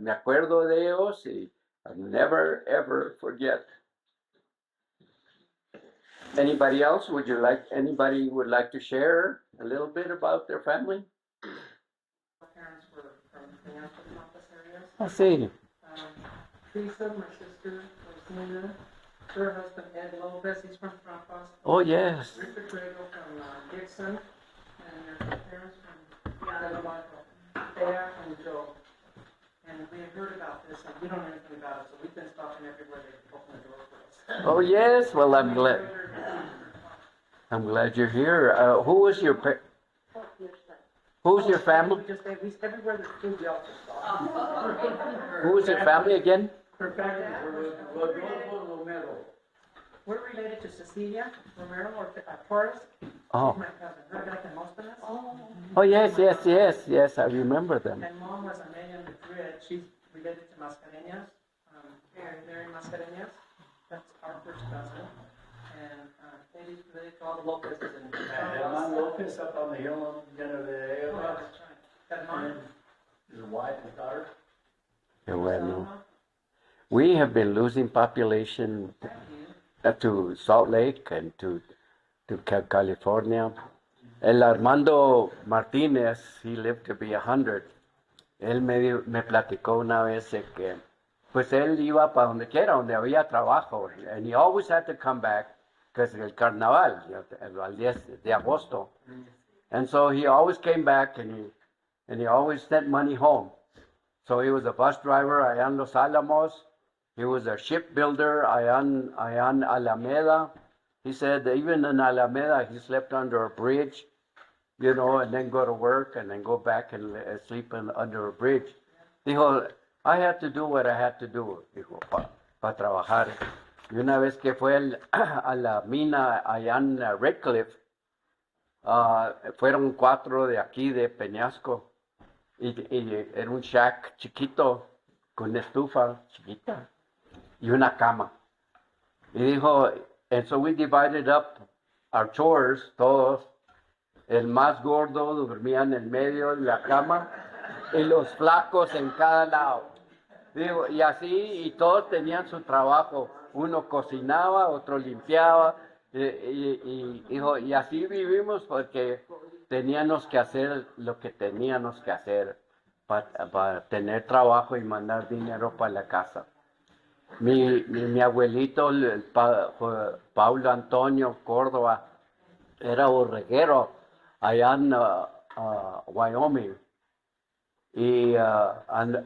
me acuerdo de ellos y I'll never ever forget. Anybody else? Anybody would like to share a little bit about their family? Parents were from Peñasco area. I see. Teresa, my sister, Rosina, her husband Ed Lopez, he's from Frampas. Oh, yes. Rita Grego from Dixon, and their parents from Thea and Joe. And we had heard about this, and we don't know anything about it, so we've been stopping everywhere they open the door for us. Oh, yes. Well, I'm glad you're here. Who's your family? Just everywhere there's food, we also stop. Who's your family again? Her family, we're related to Cecilia Romero or Torres. Oh. She's my cousin. Her got the most of us. Oh, yes. I remember them. And mom was Amelia Madrid. She's related to Mascareñas, Mary Mascareñas. That's our first cousin. And Eddie's related to all the Lopez's in Herman Lopez up on the hill, dinner there. Oh, that's right. That mom. His wife and daughter. Qué bueno. We have been losing population to Salt Lake and to California. El Armando Martínez, he lived to be 100. Él me platicó una vez de que, pues él iba para donde quiera, donde había trabajo. And he always had to come back because el carnaval, el 10 de agosto. And so he always came back and he always sent money home. So he was a bus driver allá en Los Alamos. He was a shipbuilder allá en Alameda. He said that even in Alameda, he slept under a bridge, and then go to work and then go back and sleep under a bridge. Dijo, I had to do what I had to do, dijo, para trabajar. Y una vez que fue a la mina allá en Red Cliff, fueron 4 de aquí, de Peñasco, y era un shack chiquito, con una estufa chiquita, y una cama. Y dijo, and so we divided up our chores, todos. El más gordo dormía en el medio de la cama y los flacos en cada lado. Digo, y así, y todos tenían su trabajo. Uno cocinaba, otro limpiaba, y así vivimos porque teníamos que hacer lo que teníamos que hacer para tener trabajo y mandar dinero para la casa. Mi abuelito, Paulo Antonio Córdoba, era borreguero allá en Wyoming. Y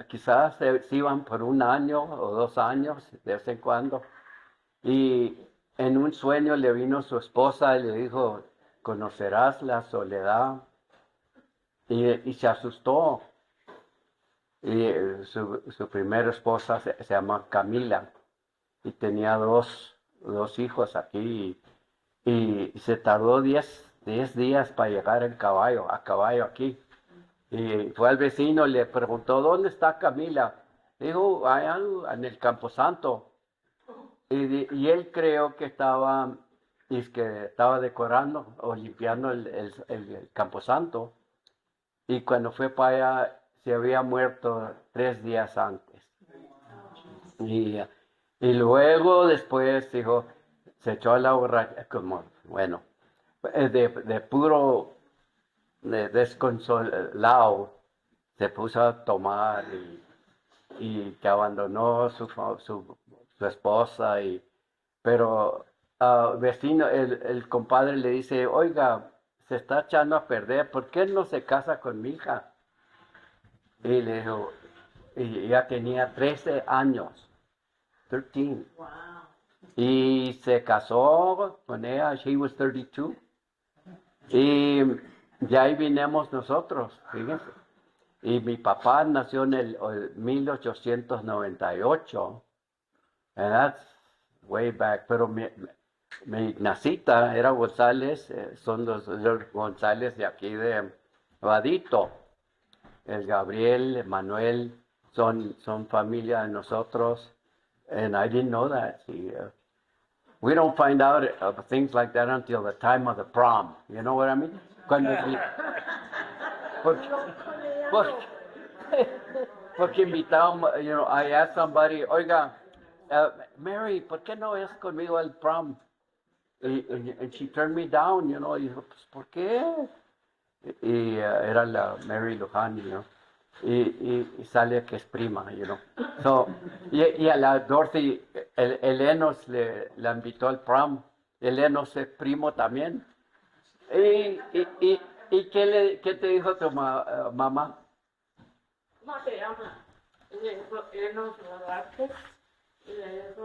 quizás se iban por 1 año o 2 años de vez en cuando. Y en un sueño le vino su esposa y le dijo, conocerás la soledad. Y se asustó. Y su primera esposa se llama Camila y tenía dos hijos aquí y se tardó 10 días para llegar a caballo aquí. Y fue al vecino y le preguntó, ¿dónde está Camila? Dijo, allá en el Camposanto. Y él creo que estaba decorando o limpiando el Camposanto. Y cuando fue para allá, se había muerto 3 días antes. Y luego después, dijo, se echó a la borracha, como, bueno, de puro desconsolado, se puso a tomar y que abandonó su esposa. Pero vecino, el compadre le dice, oiga, se está echando a perder, ¿por qué no se casa con mi hija? Y le dijo, y ella tenía 13 años, 13. Wow. Y se casó con ella, she was 32. Y de ahí vinimos nosotros, fíjense. Y mi papá nació en el 1898, and that's way back. Pero mi nacita era González, son los González de aquí de Vadito. El Gabriel, el Manuel, son familia de nosotros. And I didn't know that. See, we don't find out of things like that until the time of the prom. You know what I mean? Porque, porque, porque invitamos, I asked somebody, oiga, Mary, ¿por qué no es conmigo al prom? And she turned me down, y dijo, pues, ¿por qué? Y era la Mary Luján, y sale que es prima, So, y a la Dorothy, el Enos la invitó al prom. El Enos es primo también. ¿Y qué te dijo tu mamá? ¿Cómo se llama? Le dijo, Enos Rodarte. Y le dijo,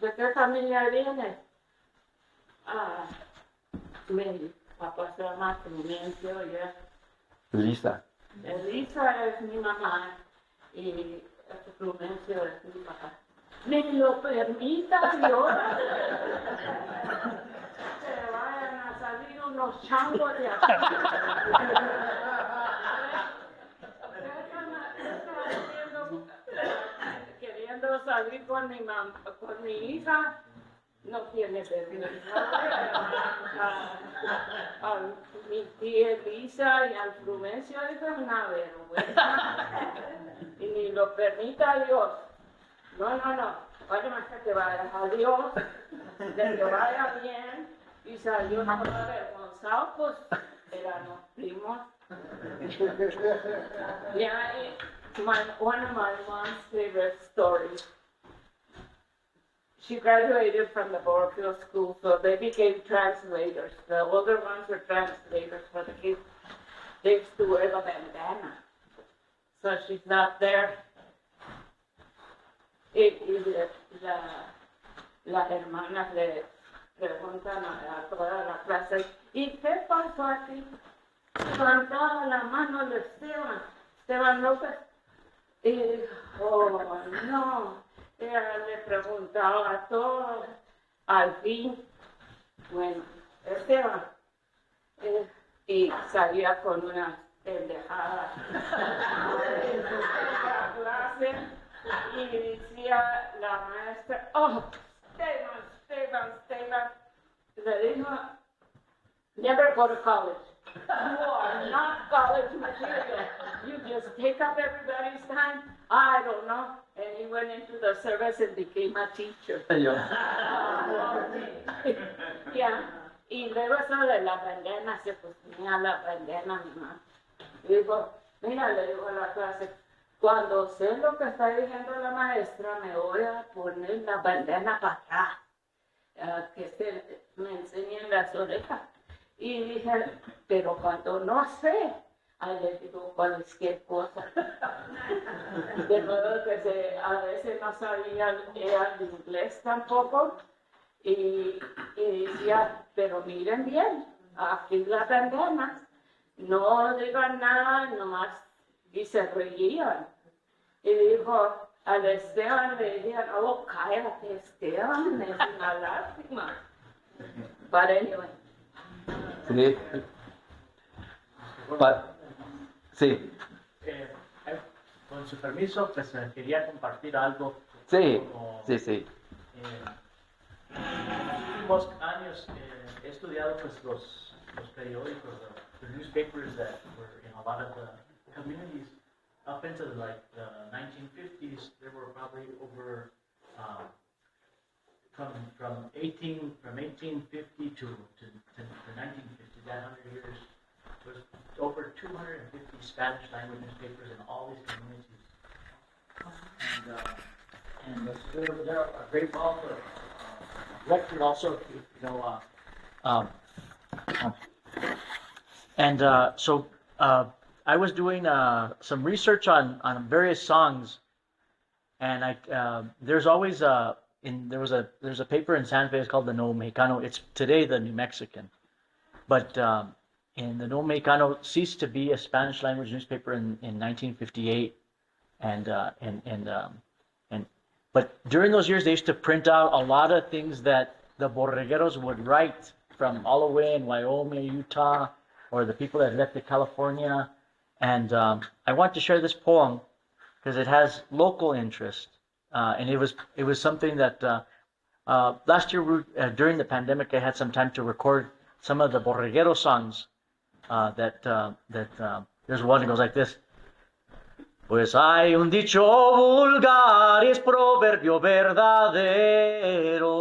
¿de qué familia viene? Mi papá se llama Clemencio, ya. Lisa. Elisa es mi mamá y Clemencio es mi papá. Me lo permita Dios. Se vayan a salir unos changos de aquí. Queriendo salir con mi hija. No tiene permiso. A mi tía Elisa y al Prudencio es una vergüenza. Y ni lo permita Dios. No. Oye, más que te vaya a Dios, de que vaya bien. Y salió una avergonzado, pues éramos primos. Yeah, one of my mom's favorite stories. She graduated from the Borefield School, so they became translators. The older ones were translators for the kids. They used to wear the bandana. So she's not there. Y las hermanas le preguntan a toda la clase, ¿y qué pasó aquí? Levantaba la mano de Esteban López. Y dijo, oh, no. Ella le preguntaba a todos, al fin, bueno, Esteban, y salía con una pendejada en su clase y decía la maestra, oh, Esteban, le dijo, never go to college. You are not college material. You just take up everybody's time. I don't know. And he went into the service and became a teacher. Yeah. Y luego eso de la bandana, se ponía la bandana, mi mamá. Y dijo, mira, le digo a la clase, cuando sé lo que está diciendo la maestra, me voy a poner la bandana para acá, que me enseñen las orejas. Y dije, pero cuando no sé, le digo cualquier cosa. De modo que a veces no sabía el inglés tampoco. Y decía, pero miren bien, aquí las bandanas, no digan nada, nomás. Y se reían. Y dijo, al Esteban le decían, oh, cállate, Esteban, es una lástima. But anyway. Sí. Sí. Con su permiso, pues quería compartir algo. Sí, Como, sí. En los últimos años he estudiado pues, los periódicos, the newspapers that were in a lot of the communities. Up into the 1950s, there were probably over from 1850 to 1950, that 100 years. There's over 250 Spanish language newspapers in all these communities. And they're a great wealth of record also, you know, so I was doing some research on various songs, and there's always there's a paper in Santa Fe. It's called the Nuevo Mexicano. It's today the New Mexican, but in the Nuevo Mexicano ceased to be a Spanish language newspaper in 1958, but during those years they used to print out a lot of things that the borregueros would write from all the way in Wyoming, Utah, or the people that left to California. And I want to share this poem because it has local interest. And it was something that last year during the pandemic I had some time to record some of the borreguero songs. There's one that goes like this. Pues hay un dicho vulgar y es proverbio verdadero.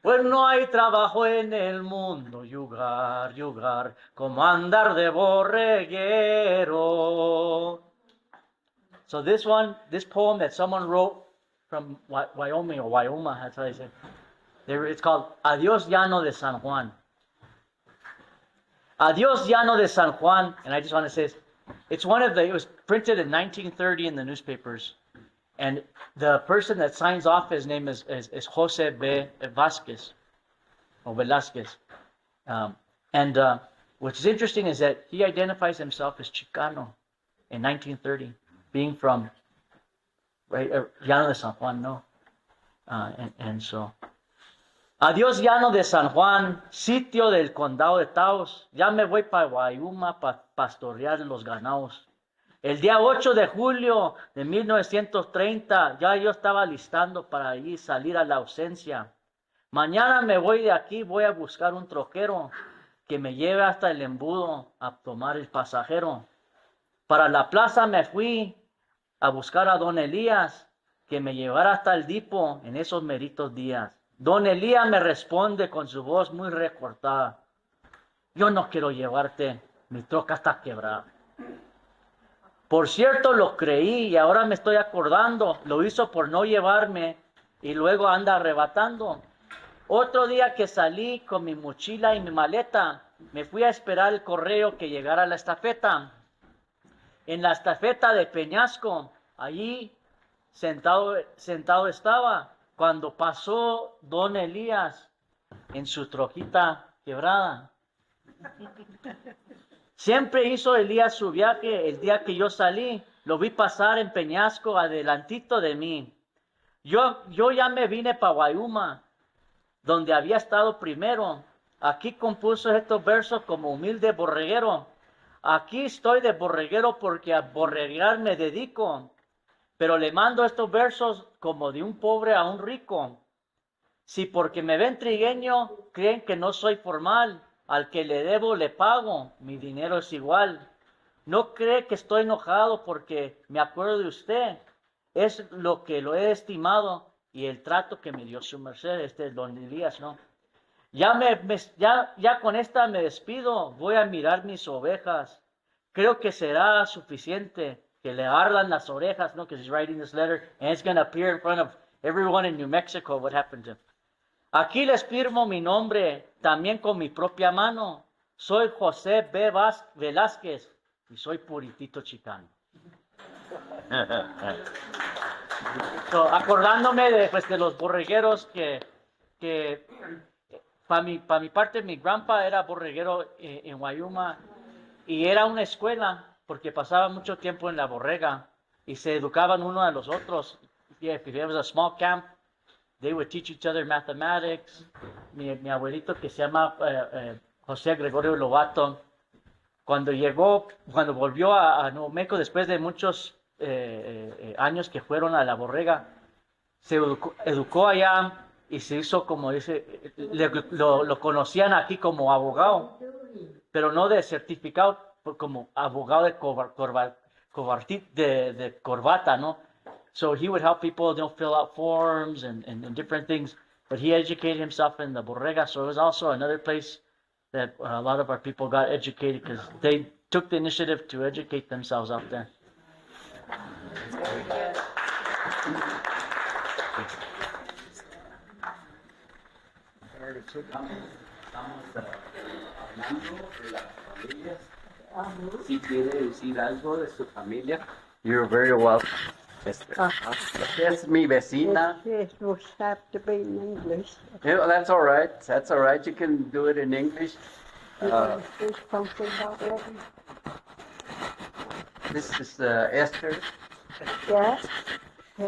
Pues no hay trabajo en el mundo, yugar, yugar, como andar de borreguero. So this poem that someone wrote from Wyoming or Wyoma, that's how they say it. It's called Adiós Llano de San Juan. Adiós Llano de San Juan, and I just want to say this. It was printed in 1930 in the newspapers, and the person that signs off his name is Jose B. Vasquez, or Velázquez. What's interesting is that he identifies himself as Chicano in 1930, being from Llano de San Juan, no? So, adiós Llano de San Juan, sitio del condado de Taos. Ya me voy para Guayuma para pastorear los ganados. El día 8 de julio de 1930, ya yo estaba listando para allí salir a la ausencia. Mañana me voy de aquí, voy a buscar un troquero que me lleve hasta el embudo a tomar el pasajero. Para la plaza me fui a buscar a don Elías, que me llevara hasta el dipo en esos meritos días. Don Elías me responde con su voz muy recortada. Yo no quiero llevarte, mi troca está quebrada. Por cierto, lo creí y ahora me estoy acordando. Lo hizo por no llevarme y luego anda arrebatando. Otro día que salí con mi mochila y mi maleta, me fui a esperar el correo que llegara a la estafeta. En la estafeta de Peñasco, allí sentado estaba, cuando pasó don Elías en su trojita quebrada. Siempre hizo Elías su viaje. El día que yo salí, lo vi pasar en Peñasco adelantito de mí. Yo ya me vine para Guayuma, donde había estado primero. Aquí compuso estos versos como humilde borreguero. Aquí estoy de borreguero porque a borreguear me dedico. Pero le mando estos versos como de un pobre a un rico. Si porque me ven trigueño, creen que no soy formal. Al que le debo le pago, mi dinero es igual. No cree que estoy enojado porque me acuerdo de usted. Es lo que lo he estimado y el trato que me dio su merced, es don Elías, ¿no? Ya con esta me despido, voy a mirar mis ovejas. Creo que será suficiente que le ardan las orejas, ¿no? Because he's writing this letter and it's going to appear in front of everyone in New Mexico what happened to him. Aquí les firmo mi nombre, también con mi propia mano. Soy José B. Velázquez y soy puritito chicano. So, acordándome de los borregueros que para mi parte, mi grandpa era borreguero en Guayuma y era una escuela porque pasaba mucho tiempo en la borrega y se educaban uno a los otros. If there was a small camp, they would teach each other mathematics. Mi abuelito, que se llama José Gregorio Lobato, cuando volvió a Nuevo México después de muchos años que fueron a la borrega, se educó allá y se hizo, como dice, lo conocían aquí como abogado, pero no de certificado, como abogado de corbata, ¿no? So he would help people, fill out forms and different things. But he educated himself in the borrega, so it was also another place that a lot of our people got educated because they took the initiative to educate themselves out there. Si quiere decir algo de su familia, you're very welcome. Es mi vecina. It will have to be in English. Yeah, that's all right. That's all right. You can do it in English. There's something already. This is Esther. Yeah.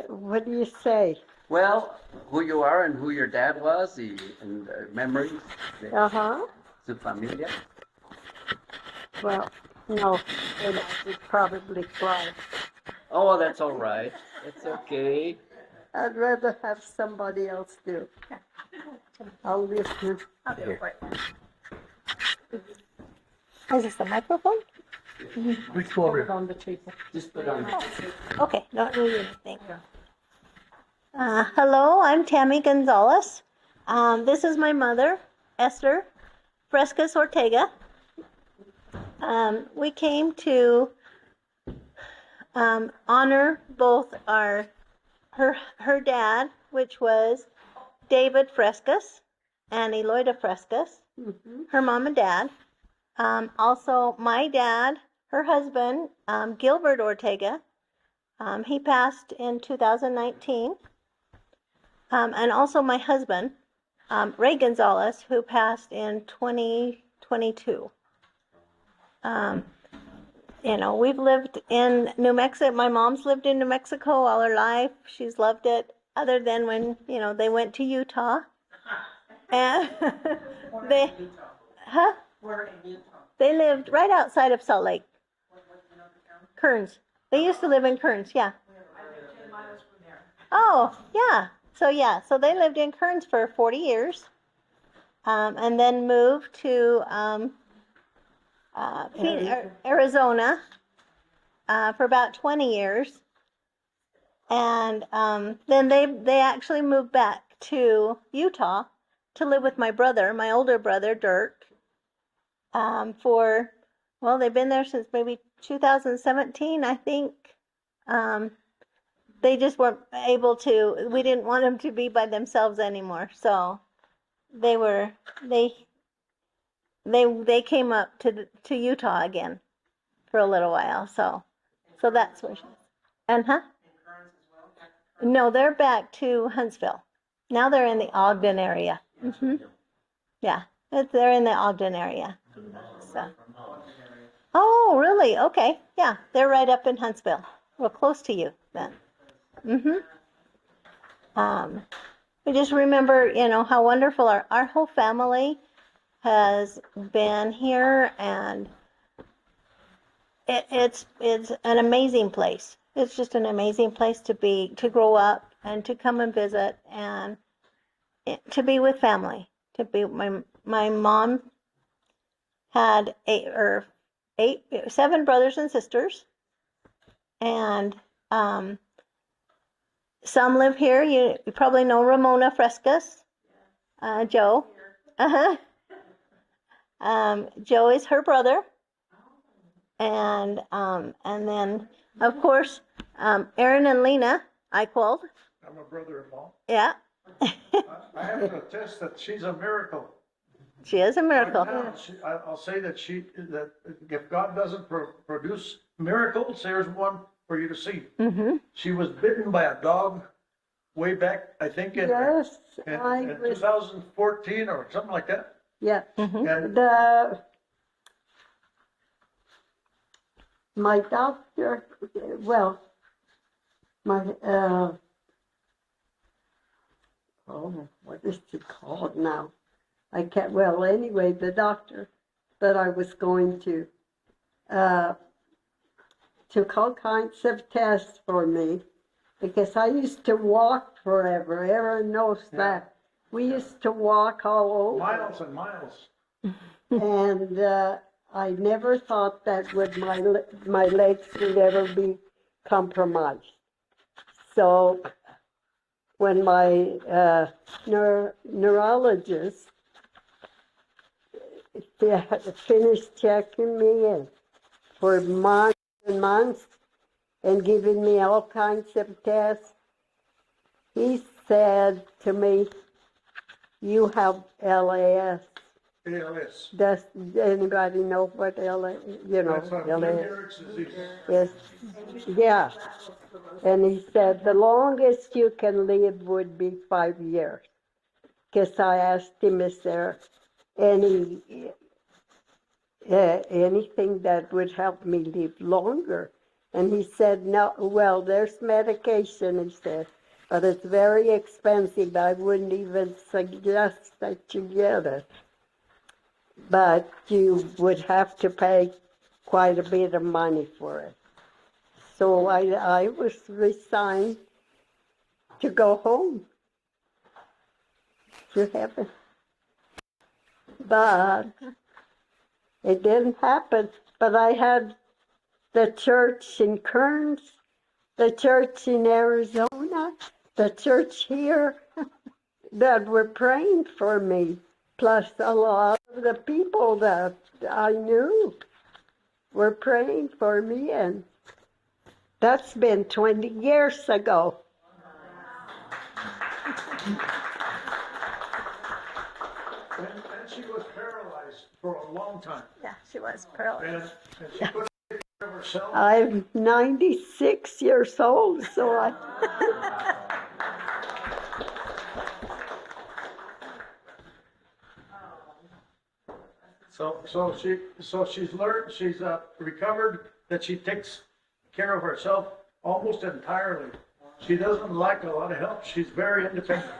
What do you say? Well, who you are and who your dad was, and memories de su familia. Well, no, it would probably cry. Oh, that's all right. It's okay. I'd rather have somebody else do. I'll listen. Is this the microphone? Recorder. On the table. Just put on. Okay, don't need anything. Hello, I'm Tammy Gonzalez. This is my mother, Esther Frescas Ortega. We came to honor both her dad, which was David Frescas and Eloida Frescas, her mom and dad. Also, my dad, her husband, Gilbert Ortega. He passed in 2019. And also my husband, Ray Gonzalez, who passed in 2022. We've lived in New Mexico. My mom's lived in New Mexico all her life. She's loved it, other than when, they went to Utah. And they, We're in Utah. they lived right outside of Salt Lake. Kearns. They used to live in Kearns, yeah. Oh, yeah. So they lived in Kearns for 40 years, and then moved to Arizona for about 20 years, and then they actually moved back to Utah to live with my brother, my older brother Dirk, they've been there since maybe 2017, I think. They just weren't able to, we didn't want them to be by themselves anymore. So they came up to Utah again for a little while. So that's what No, they're back to Huntsville. Now they're in the Ogden area. Yeah, they're in the Ogden area. So. Oh, really? Okay. Yeah, they're right up in Huntsville. Real close to you then. We just remember, how wonderful our whole family has been here, and it's an amazing place. It's just an amazing place to grow up and to come and visit and to be with family. My mom had 7 brothers and sisters, and some live here. You probably know Ramona Frescas, Joe. Joe is her brother, and then of course Aaron and Lena Eichwald. I'm a brother-in-law. Yeah. I have to attest that she's a miracle. She is a miracle. Right now, I'll say that if God doesn't produce miracles, here's one for you to see. She was bitten by a dog way back, I think in 2014 or something like that. Yeah. And My doctor, what is it called now? Anyway, the doctor that I was going to took all kinds of tests for me, because I used to walk forever. Aaron knows that. We used to walk all over. miles and miles. And I never thought that my legs would ever be compromised. So when my neurologist finished checking me in for months and months and giving me all kinds of tests. He said to me, "You have LAS." ALS. Does anybody know what LAS? You know, That's a LAS. Lou-Gehrig's disease. Yes. Yeah. And he said the longest you can live would be 5 years. Because I asked him, is there anything that would help me live longer? And he said, no, well, there's medication, he said, but it's very expensive. I wouldn't even suggest that you get it. But you would have to pay quite a bit of money for it. So I was resigned to go home to heaven. But it didn't happen. But I had the church in Kearns, the church in Arizona, the church here that were praying for me, plus a lot of the people that I knew were praying for me, and that's been 20 years ago. And she was paralyzed for a long time. Yeah, she was paralyzed. And she couldn't take care of herself. I'm 96 years old, so I... So she's learned, she's recovered that she takes care of herself almost entirely. She doesn't like a lot of help. She's very independent.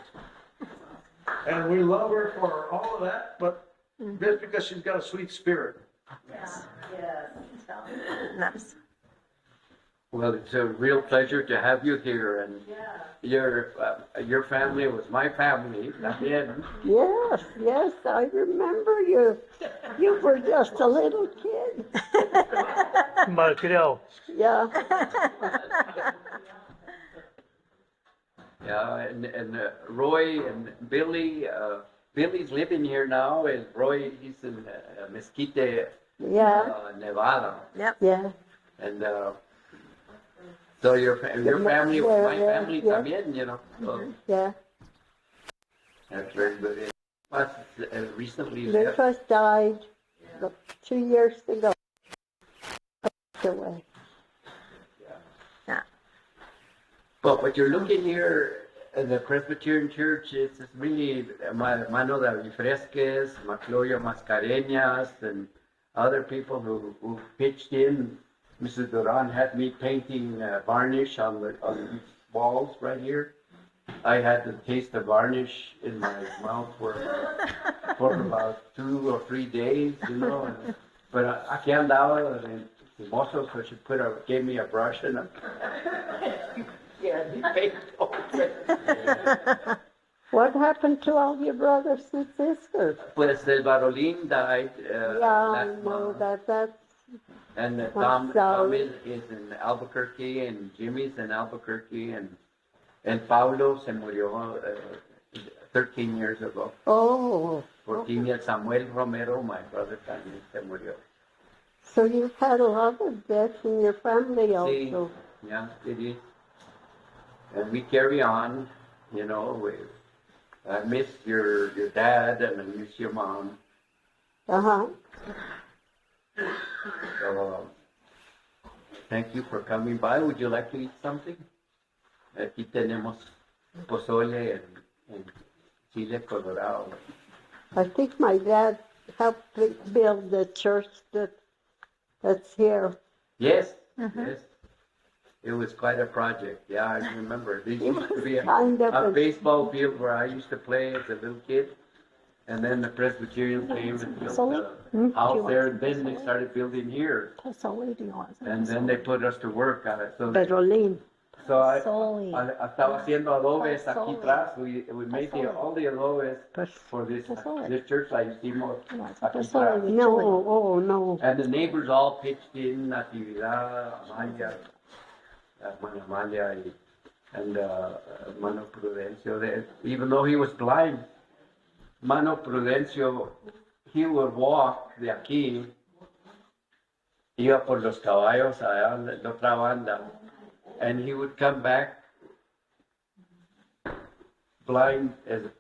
And we love her for all of that, but just because she's got a sweet spirit. Nice. Well, it's a real pleasure to have you here, and your family was my family. También. Yes, I remember you. You were just a little kid. Malcriado. Yeah. Yeah, and Roy and Billy, Billy's living here now, and Roy, he's in Mesquite, Yeah. Nevada. Yep. Yeah. And so your family was my family Yeah. también, you know. So Yeah. that's very good. But recently Lucas died 2 years ago. Away. But what you're looking here at the Presbyterian Church is really Mano David Fresques, Macloya Mascareñas, and other people who pitched in. Mrs. Duran had me painting varnish on these walls right here. I had the taste of varnish in my mouth for about 2 or 3 days, you know. But aquí andaba and the mozo, so she gave me a brush and he painted over. What happened to all your brothers and sisters? Pues el Barolín died Yeah, I last know month. that's... And I'm Tom sorry. is in Albuquerque, and Jimmy's in Albuquerque, and Pablo se murió 13 years ago. Oh. 14 years. Samuel Romero, my brother, también se murió. So you've had a lot of death in your family Sí, also. yeah, it is. And we carry on, you know. I miss your dad, and I miss your mom. Uh-huh. So, thank you for coming by. Would you like to eat something? Aquí tenemos pozole and chile colorado. I think my dad helped build the church that's here. Yes, yes. It was quite a project. Yeah, I remember. There used to be Kind of a a- baseball field where I used to play as a little kid. And then the Presbyterian came and built the house there, and then they started building here. And then they put us to work on it. So Berolín. So I Pozole. estaba haciendo adobes aquí Pozole. atrás. We made all the adobes for this church. La hicimos aquí atrás. No, oh, no. And the neighbors all pitched in, Natividad, Amalia, and Mano Prudencio. Even though he was blind, Mano Prudencio, he would walk de aquí, iba por los caballos allá en la otra banda, and he would come back blind and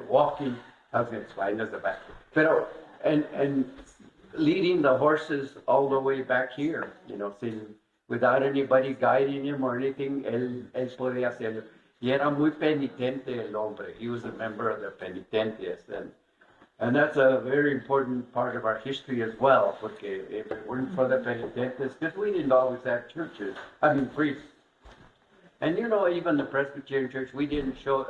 walking, I was going to blind as a back, pero, and leading the horses all the way back here, you know, without anybody guiding him or anything, él podía hacerlo. Y era muy penitente el hombre. He was a member of the penitentes, and that's a very important part of our history as well, porque if it weren't for the penitentes, because we didn't always have churches, priests. And you know, even the Presbyterian Church, we didn't show,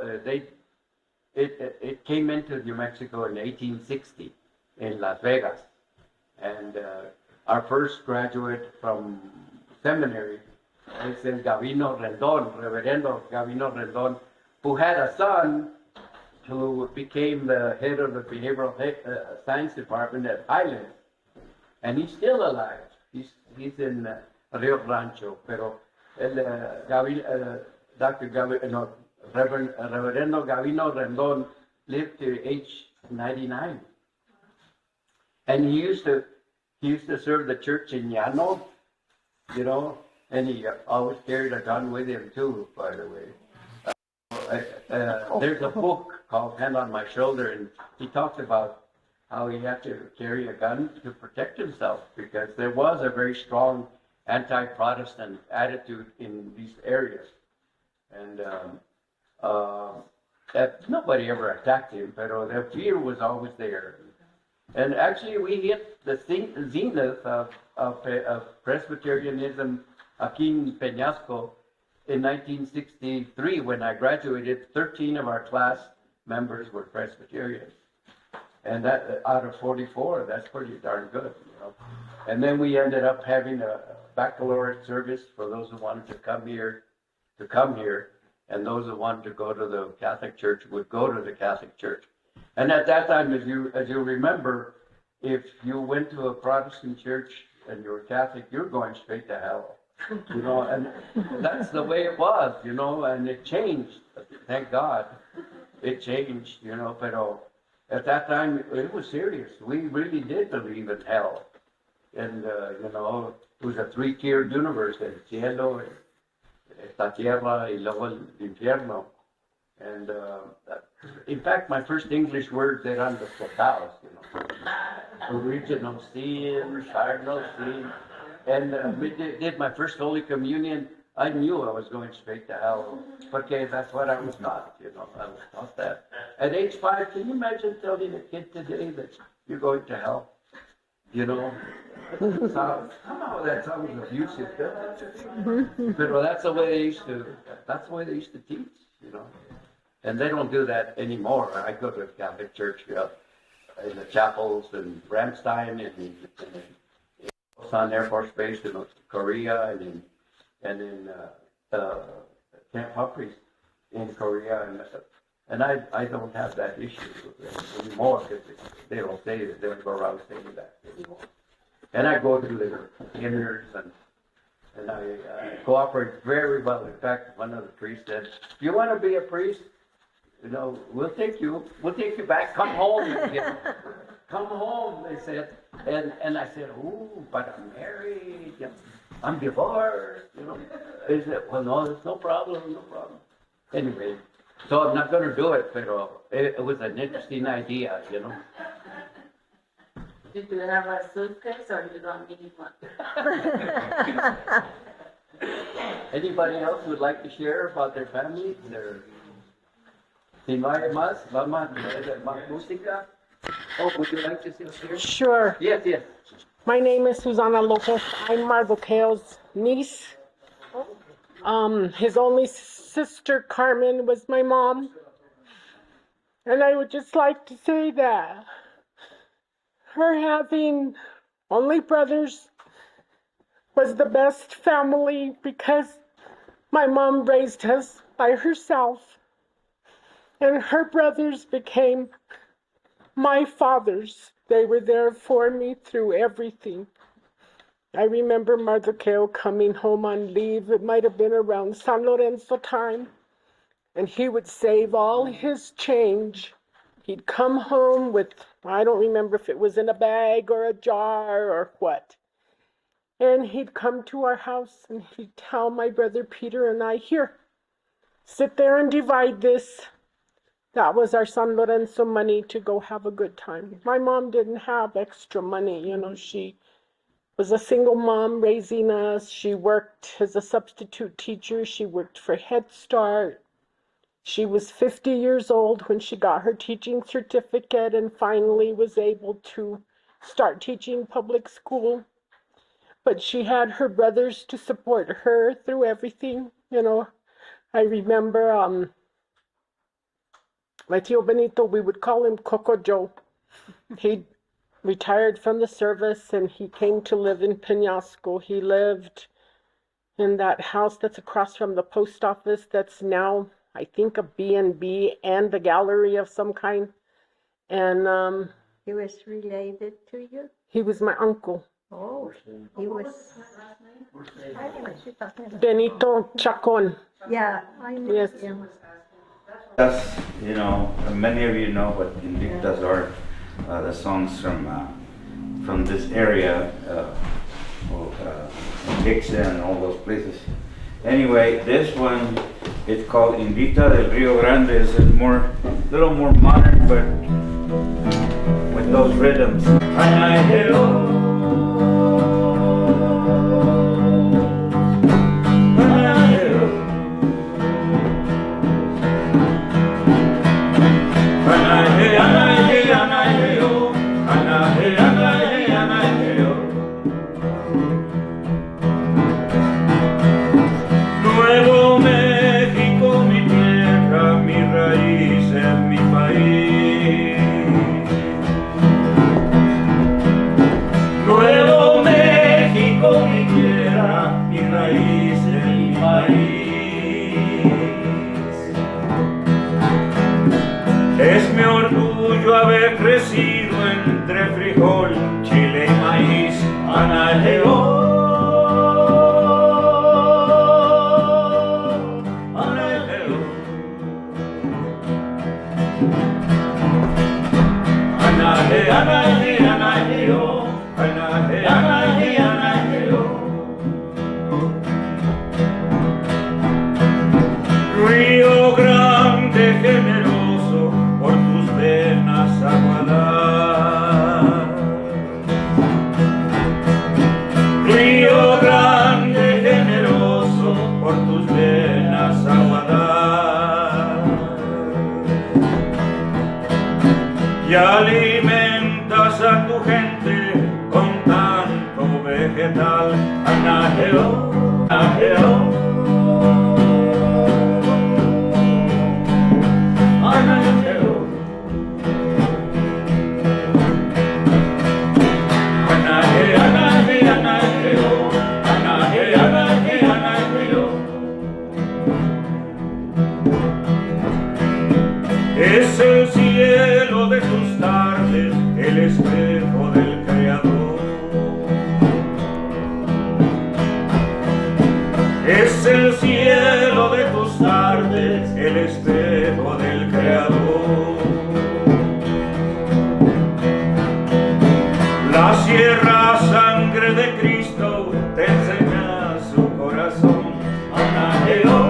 it came into New Mexico in 1860 in Las Vegas. And our first graduate from seminary is el Gavino Rendon, Reverendo Gavino Rendon, who had a son who became the head of the behavioral science department at Highland. And he's still alive. He's in Rio Rancho, pero Dr. Reverendo Gavino Rendon lived to age 99. And he used to serve the church in Llano, you know, and he always carried a gun with him too, by the way. There's a book called Hand on My Shoulder, and he talks about how he had to carry a gun to protect himself because there was a very strong anti-Protestant attitude in these areas. And that nobody ever attacked him, but the fear was always there. And actually, we hit the zenith of Presbyterianism aquí in Peñasco in 1963 when I graduated. 13 of our class members were Presbyterians, and that out of 44, that's pretty darn good, you know. And then we ended up having a baccalaureate service for those who wanted to come here, and those who wanted to go to the Catholic Church would go to the Catholic Church. And at that time, as you remember, if you went to a Protestant church and you were Catholic, you're going straight to hell. You know, and that's the way it was, you know, and it changed. Thank God. It changed, you know, but at that time, it was serious. We really did believe in hell. And, you know, it was a three-tiered universe, el cielo, esta tierra, y luego el infierno. And in fact, my first English words eran los pecados, you know, original sin, cardinal sin. And we did my first Holy Communion. I knew I was going straight to hell, because that's what I was taught, you know. I was taught that. At age 5, can you imagine telling a kid today that you're going to hell? You know, somehow that sounds abusive, but that's the way they used to teach, you know. And they don't do that anymore. I go to a Catholic church in the chapels in Ramstein and in Busan Air Force Base in Korea and in Camp Humphreys in Korea. And I don't have that issue anymore because they don't say that. They don't go around saying that anymore. And I go to their dinners and I cooperate very well. In fact, one of the priests said, "If you want to be a priest, you know, we'll take you back. Come home." Come home, they said. And I said, "Ooh, but I'm married. I'm divorced." You know. They said, "Well, no, there's no problem. Anyway, so I'm not going to do it, but it was an interesting idea, you know. Did you have a suitcase or you don't need one? Anybody else would like to share about their family? Si no hay más, vamos a tener más música. Oh, would you like to share? Sure. Yes. My name is Susana Lopez. I'm Mardocheo's niece. His only sister, Carmen, was my mom. And I would just like to say that her having only brothers was the best family because my mom raised us by herself. And her brothers became my fathers. They were there for me through everything. I remember Mardocheo coming home on leave. It might have been around San Lorenzo time. And he would save all his change. He'd come home with, I don't remember if it was in a bag or a jar or what. And he'd come to our house and he'd tell my brother Peter and I, here, sit there and divide this. That was our San Lorenzo money to go have a good time. My mom didn't have extra money, you know, she was a single mom raising us. She worked as a substitute teacher. She worked for Head Start. She was 50 years old when she got her teaching certificate and finally was able to start teaching public school. But she had her brothers to support her through everything. You know, I remember my tío Benito, we would call him Coco Joe. He retired from the service and he came to live in Peñasco. He lived in that house that's across from the post office that's now, I think, a B&B and a gallery of some kind. And He was related to you? he was my uncle, Oh, he was, I know what you're talking about. Benito Chacon. yeah, I know Yes. him. That's, you know, many of you know what Invictas are, the songs from this area, Dixon and all those places. Anyway, this one, it's called Invita del Rio Grande. It's a little more modern, but with those rhythms. Nuevo México, mi tierra, mi raíz es mi país. Nuevo México, mi tierra, mi raíz es mi país. Es mi orgullo haber crecido entre frijol, chile y maíz. Anaheo. Río Grande generoso, por tus venas aguadar. Río Grande generoso, por tus venas aguadar. Y alimentas a tu gente con tanto vegetal. Anaheo, anaheo. Es el cielo de tus tardes, el espejo del Creador. Es el cielo de tus tardes, el espejo del Creador. La sierra sangre de Cristo te enseña su corazón. Anaheo.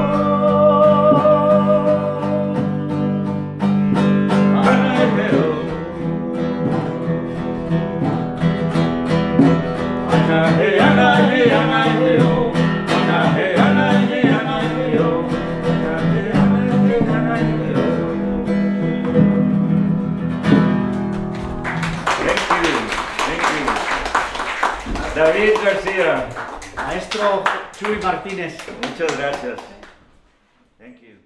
David García. Maestro Chuy Martínez. Muchas gracias. Thank you.